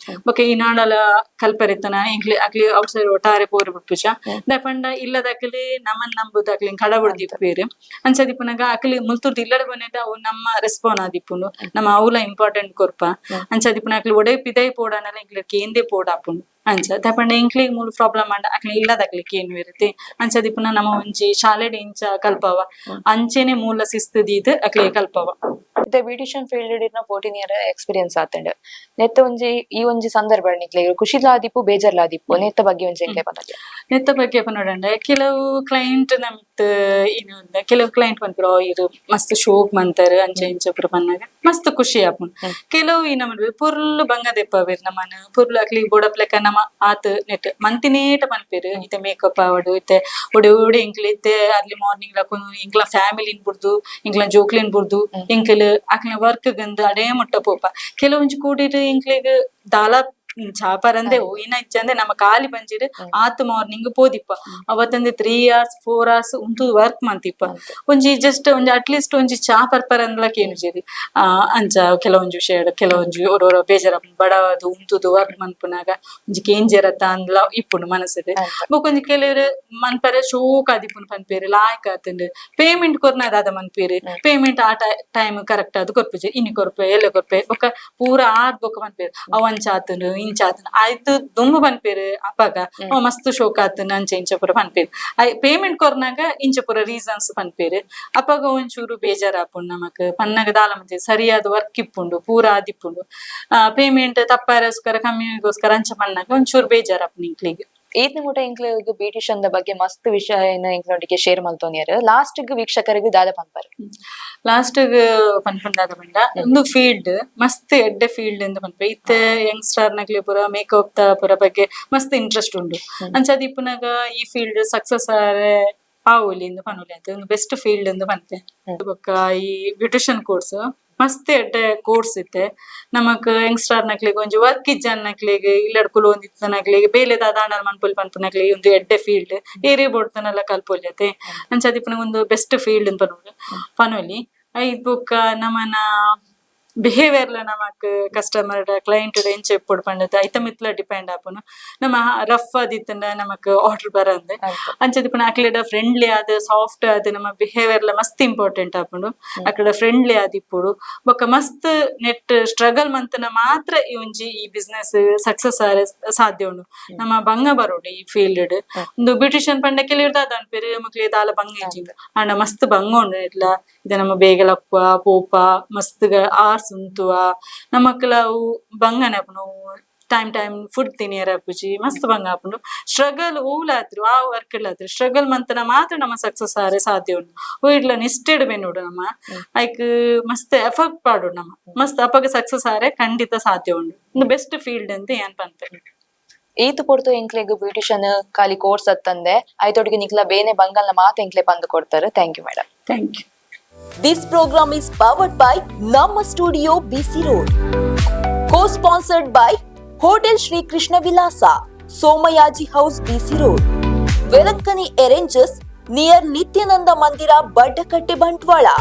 ಬೊಕ್ಕ ಈ ನಾಡಲ ಕಲ್ಪರಿತನ ಇಂಕ್ಲೆ ಅಕ್ಲಿ ಔಟ್ಸೈಡ್ ಒಟ್ಟಾರೆ ಪೋರ್ ಬಿಟ್ಪುಜ ದಪಂಡ ಇಲ್ಲದ ಅಕ್ಲಿ ನಮ್ಮನ್ ನಂಬುದು ಅಕ್ಲಿ ಕಡಬುಡ್ ದಿಪ್ಪೇರು ಅಂಚ ದಿಪ್ಪುನಾಗ ಅಕ್ಲಿ ಮುಲ್ತುರ್ದು ಇಲ್ಲಡ ಬನ್ನೇದ ಅವು ನಮ್ಮ ರೆಸ್ಪಾನ್ ಆದಿಪ್ಪುಂಡು ನಮ್ಮ ಅವ್ಲ ಇಂಪಾರ್ಟೆಂಟ್ ಕೊರ್ಪ ಅಂಚ ದಿಪ್ಪುನ ಅಕ್ಲಿ ಒಡೆ ಪಿದೈ ಪೋಡಾನಲ ಇಂಕ್ಲೆ ಕೇಂದೆ ಪೋಡಾಪುಂಡು ಅಂಚ ದಪಂಡ ಇಂಕ್ಲಿಗ್ ಮೂಲು ಪ್ರಾಬ್ಲಮ್ ಅಂಡ ಅಕ್ಲಿ ಇಲ್ಲದ ಅಕ್ಲಿಕ್ ಏನು ಇರುತ್ತೆ ಅಂಚ ದಿಪ್ಪುನ ನಮ್ಮ ಒಂಜಿ ಶಾಲೆಡ್ ಇಂಚ ಕಲ್ಪವ ಅಂಚೆನೆ ಮೂಲ ಸಿಸ್ತದೀದ್ ಅಕ್ಲಿ ಕಲ್ಪವ. ಮತ್ತೆ ಬ್ಯೂಟಿಷಿಯನ್ ಫೀಲ್ಡ್ ಇರ್ನ 14 ಇಯರ್ ಎಕ್ಸ್ಪೀರಿಯನ್ಸ್ ಆತಂಡ ನೆತ್ತ ಒಂಜಿ ಈ ಒಂಜಿ ಸಂದರ್ಭ ನಿಕ್ಲೆ ಖುಷಿಲಾದಿಪ್ಪು ಬೇಜಾರ್ಲಾದಿಪ್ಪು ನೆತ್ತ ಬಗ್ಗೆ ಒಂಜಿ ಎಂಕ್ಲೆ ಪನೊಲಿ ನೆತ್ತ ಬಗ್ಗೆ ಪನೋಡಂಡ ಕೆಲವು ಕ್ಲೈಂಟ್ ನಮಿತ್ ಏನು ಕೆಲವು ಕ್ಲೈಂಟ್ ಪನ್ಪುರ ಇರು ಮಸ್ತ್ ಶೋಕ್ ಮಂತರ ಅಂಚೆ ಇಂಚ ಪುರ ಪನ್ನಾಗ ಮಸ್ತ್ ಖುಷಿ ಆಪುಂಡು ಕೆಲವು ಈ ನಮ್ಮ ಪುರ್ಲು ಬಂಗ ದೆಪ್ಪವೇರು ನಮ್ಮನ ಪುರ್ಲು ಅಕ್ಲಿ ಬೋಡಪ್ಲೆಕ ನಮ್ಮ ಆತ್ ನೆಟ್ ಮಂತಿನೇಟ ಪನ್ಪೇರು ಇತ್ತೆ ಮೇಕಪ್ ಆವಡು ಇತ್ತೆ ಒಡೆ ಇಂಕ್ಲೆ ಇತ್ತೆ ಅರ್ಲಿ ಮಾರ್ನಿಂಗ್ ಲಕೊಂಡು ಇಂಕ್ಲ ಫ್ಯಾಮಿಲಿ ಬುಡ್ದು ಇಂಕ್ಲ ಜೋಕ್ಲಿನ್ ಬುಡ್ದು ಇಂಕ್ಲ ಅಕ್ಲ ವರ್ಕ್ ಗಂದು ಅಡೇ ಮುಟ್ಟ ಪೋಪ ಕೆಲವೊಂಜಿ ಕೂಡಿರು ಇಂಕ್ಲೆಗ್ ದಾಲ ಚಾಪರಂದೆ ಇನ್ನ ಇಚ್ಚಂದೆ ನಮ್ಮ ಕಾಲಿ ಬಂಜಿಡ್ ಆತ್ ಮಾರ್ನಿಂಗ್ ಪೋದಿಪ್ಪ ಅವತ್ತಂದೆ 3 hours 4 hours ಉಂಟು ವರ್ಕ್ ಮಂತಿಪ್ಪ ಒಂಜಿ ಜಸ್ಟ್ ಒಂಜಿ ಅಟ್ಲೀಸ್ಟ್ ಒಂಜಿ ಚಾ ಪರ್ಪರ್ ಅಂದ್ಲಕ್ ಏನು ಜೇರಿ ಅಂಚ ಕೆಲವೊಂಜಿ ವಿಷಯ ಕೆಲವೊಂಜಿ ಒರೊರ ಬೇಜಾರ ಬಡವದು ಉಂತುದು ವರ್ಕ್ ಮನ್ಪುನಾಗ ಒಂಜಿ ಕೇಂಜರತ್ತ ಅಂದ್ಲ ಇಪ್ಪುಂಡು ಮನಸ್ಸು ಬೊಕೊಂಜಿ ಕೆಲವರು ಮನ್ಪರೆ ಶೋಕ್ ಆದಿಪ್ಪುನು ಪನ್ಪೇರು ಲಾಯ್ಕ್ ಆತಂಡು ಪೇಮೆಂಟ್ ಕೊರ್ನದಾದ ಮನ್ಪೇರು ಪೇಮೆಂಟ್ ಆ ಟೈಮ್ ಕರೆಕ್ಟ್ ಅದು ಕೊರ್ಪುಜಿ ಇನ್ನು ಕೊರ್ಪೆ ಎಲ್ಲ ಕೊರ್ಪೆ ಬೊಕ್ಕ ಪೂರ ಆದ್ ಬೊಕ್ಕ ಮನ್ಪೇರು ಅವಂಚ ಆತಂಡು ಇಂಚ ಆತನ ಆಯ್ತು ದುಂಬು ಪನ್ಪೇರು ಅಪ್ಪಗ ಮಸ್ತ್ ಶೋಕ್ ಆತನ ಅಂಚ ಇಂಚ ಪುರ ಪನ್ಪೇರು ಪೇಮೆಂಟ್ ಕೊರ್ನಾಗ ಇಂಚ ಪುರ ರೀಸನ್ಸ್ ಪನ್ಪೇರು ಅಪ್ಪಗ ಒಂಚೂರು ಬೇಜಾರ್ ಆಪುಂಡು ನಮಕ್ ಪನ್ನಗ ದಾಲ ಮಂತಿ ಸರಿಯಾದ ವರ್ಕ್ ಇಪ್ಪುಂಡು ಪೂರ ಆದಿಪ್ಪುಂಡು ಪೇಮೆಂಟ್ ತಪ್ಪಾರಸ್ಕರ ಕಮ್ಮಿಗೋಸ್ಕರ ಅಂಚ ಪನ್ನಾಗ ಒಂಚೂರು ಬೇಜಾರ್ ಆಪುಂಡು ಇಂಕ್ಲಿಗ್ ಈತ್ನ ಮುಟ ಇಂಕ್ಲೆಗ್ ಬ್ಯೂಟಿಷಿಯನ್ ಬಗ್ಗೆ ಮಸ್ತ್ ವಿಷಯನ ಇಂಕ್ಲೊಟ್ಟಿಗೆ ಶೇರ್ ಮಲ್ತೋನಿಯರ್ ಲಾಸ್ಟ್ ವೀಕ್ಷಕರಿಗೆ ದಾದ ಪನ್ಪರ್ ಲಾಸ್ಟ್ ಪನ್ಪಂಡಾದ ಬಂಡ ಒಂದು ಫೀಲ್ಡ್ ಮಸ್ತ್ ಎಡ್ಡೆ ಫೀಲ್ಡ್ ಎಂದು ಪನ್ಪೆ ಇತ್ತೆ ಯಂಗ್ಸ್ಟರ್ ನಕ್ಲೆ ಪುರ ಮೇಕಪ್ ದ ಪುರ ಬಗ್ಗೆ ಮಸ್ತ್ ಇಂಟ್ರೆಸ್ಟ್ ಉಂಡು ಅಂಚಾದ ಇಪ್ಪುನಾಗ ಈ ಫೀಲ್ಡ್ ಸಕ್ಸಸ್ ಆರೆ ಆವುಲಿ ಎಂದು ಪನುಲಿ ಅಂತ ಒಂದು ಬೆಸ್ಟ್ ಫೀಲ್ಡ್ ಎಂದು ಪನ್ಪೆ ಬೊಕ್ಕ ಈ ಬ್ಯೂಟಿಷಿಯನ್ ಕೋರ್ಸ್ ಮಸ್ತ್ ಎಡ್ಡೆ ಕೋರ್ಸ್ ಇತ್ತೆ ನಮಕ್ ಯಂಗ್ಸ್ಟರ್ ನಕ್ಲಿಗೆ ಒಂಜಿ ವರ್ಕ್ ಇಜ್ಜನ್ ನಕ್ಲಿಗೆ ಇಲ್ಲಡ್ ಕುಲೊಂದಿತ್ತ ನಕ್ಲಿಗೆ ಬೇಲೆ ದಾದಾಂಡಲ್ ಮನ್ಪೊಲಿ ಪನ್ಪು ನಕ್ಲಿಗೆ ಒಂದು ಎಡ್ಡೆ ಫೀಲ್ಡ್ ಏರಿಯ ಬೋಡ್ತನೆಲ್ಲ ಕಲ್ಪೊಲಿಯತೆ ಅಂಚಾದ ಇಪ್ಪುನ ಒಂದು ಬೆಸ್ಟ್ ಫೀಲ್ಡ್ ಪನೊಲಿ ಐದ್ ಬೊಕ್ಕ ನಮ್ಮನ ಬಿಹೇವಿಯರ್ಲ ನಮಕ್ ಕಸ್ಟಮರ್ ಕ್ಲೈಂಟ್ ಎಂಚ ಎప్పుడు ಪಂಡದ ಐತ ಮಿತ್ಲ ಡಿಪೆಂಡ್ ಆಪುನು ನಮ್ಮ ರಫ್ ಆದಿತ್ತಂಡ ನಮಕ್ ಆರ್ಡರ್ ಬರಂದೆ ಅಂಚದ ಪುನ ಅಕ್ಲೆಡ ಫ್ರೆಂಡ್ಲಿ ಆದ ಸಾಫ್ಟ್ ಆದ ನಮ್ಮ ಬಿಹೇವಿಯರ್ಲ ಮಸ್ತ್ ಇಂಪಾರ್ಟೆಂಟ್ ಆಪುಂಡು ಅಕ್ಲೆಡ ಫ್ರೆಂಡ್ಲಿ ಆದಿಪ್ಪುಡು ಬೊಕ್ಕ ಮಸ್ತ್ ನೆಟ್ ಸ್ಟ್ರಗಲ್ ಮಂತನ ಮಾತ್ರ ಈ ಒಂಜಿ ಈ ಬಿಸ್ನೆಸ್ ಸಕ್ಸಸ್ ಆರೆ ಸಾಧ್ಯ ಉಂಡು ನಮ್ಮ ಬಂಗ ಬರೋಡು ಈ ಫೀಲ್ಡ್ ಒಂದು ಬ್ಯೂಟಿಷಿಯನ್ ಪಂಡ ಕೆಲವ್ರದ ಅನ್ಪೇರು ಮಕ್ಳಿಗೆ ದಾಲ ಬಂಗ ಎಂಜಿಂಗ್ ಅಂಡ ಮಸ್ತ್ ಬಂಗ ಉಂಡು ಇಟ್ಲ ಇದು ನಮ್ಮ ಬೇಗಲಪ್ಪ ಪೋಪ ಮಸ್ತ್ ಆರ್ಸ್ ಉಂತುವ ನಮಕ್ಲ ಬಂಗನೆ ಆಪುಂಡು ಟೈಮ್ ಫುಡ್ ತಿನಿಯರ್ ಆಪುಜಿ ಮಸ್ತ್ ಬಂಗ ಆಪುಂಡು ಸ್ಟ್ರಗಲ್ ಊಲಾತ್ರು ಆ ವರ್ಕ್ ಇಲ್ಲಾತ್ರು ಸ್ಟ್ರಗಲ್ ಮಂತನ ಮಾತ್ರ ನಮ್ಮ ಸಕ್ಸಸ್ ಆರೆ ಸಾಧ್ಯ ಉಂಡು ಇಟ್ಲ ನಿಷ್ಠೆಡ್ ಬೆನ್ನುಡು ನಮ್ಮ ಐಕ್ ಮಸ್ತ್ ಎಫರ್ಟ್ ಪಾಡು ನಮ್ಮ ಮಸ್ತ್ ಅಪಗ ಸಕ್ಸಸ್ ಆರೆ ಖಂಡಿತ ಸಾಧ್ಯ ಉಂಡು ಒಂದು ಬೆಸ್ಟ್ ಫೀಲ್ಡ್ ಅಂತ ಏನ್ ಪಂಪೆ ಈತು ಪೊರ್ತು ಎಂಕ್ಲೆಗ್ ಬ್ಯೂಟಿಷಿಯನ್ ಖಾಲಿ ಕೋರ್ಸ್ ಅತ್ತಂದೆ ಐತೊಟ್ಟಿಗೆ ನಿಕ್ಲ ಬೇನೆ ಬಂಗಲ್ನ ಮಾತ ಎಂಕ್ಲೆ ಪಂದು ಕೊಡ್ತಾರೆ. Thank you madam. Thank you. This program is powered by Namma Studio BC Road. Co-sponsored by Hotel Shri Krishna Vilasa, Somayaji House BC Road. Velankani Arranges near Nityananda Mandira, Baddakatte, Bantwala.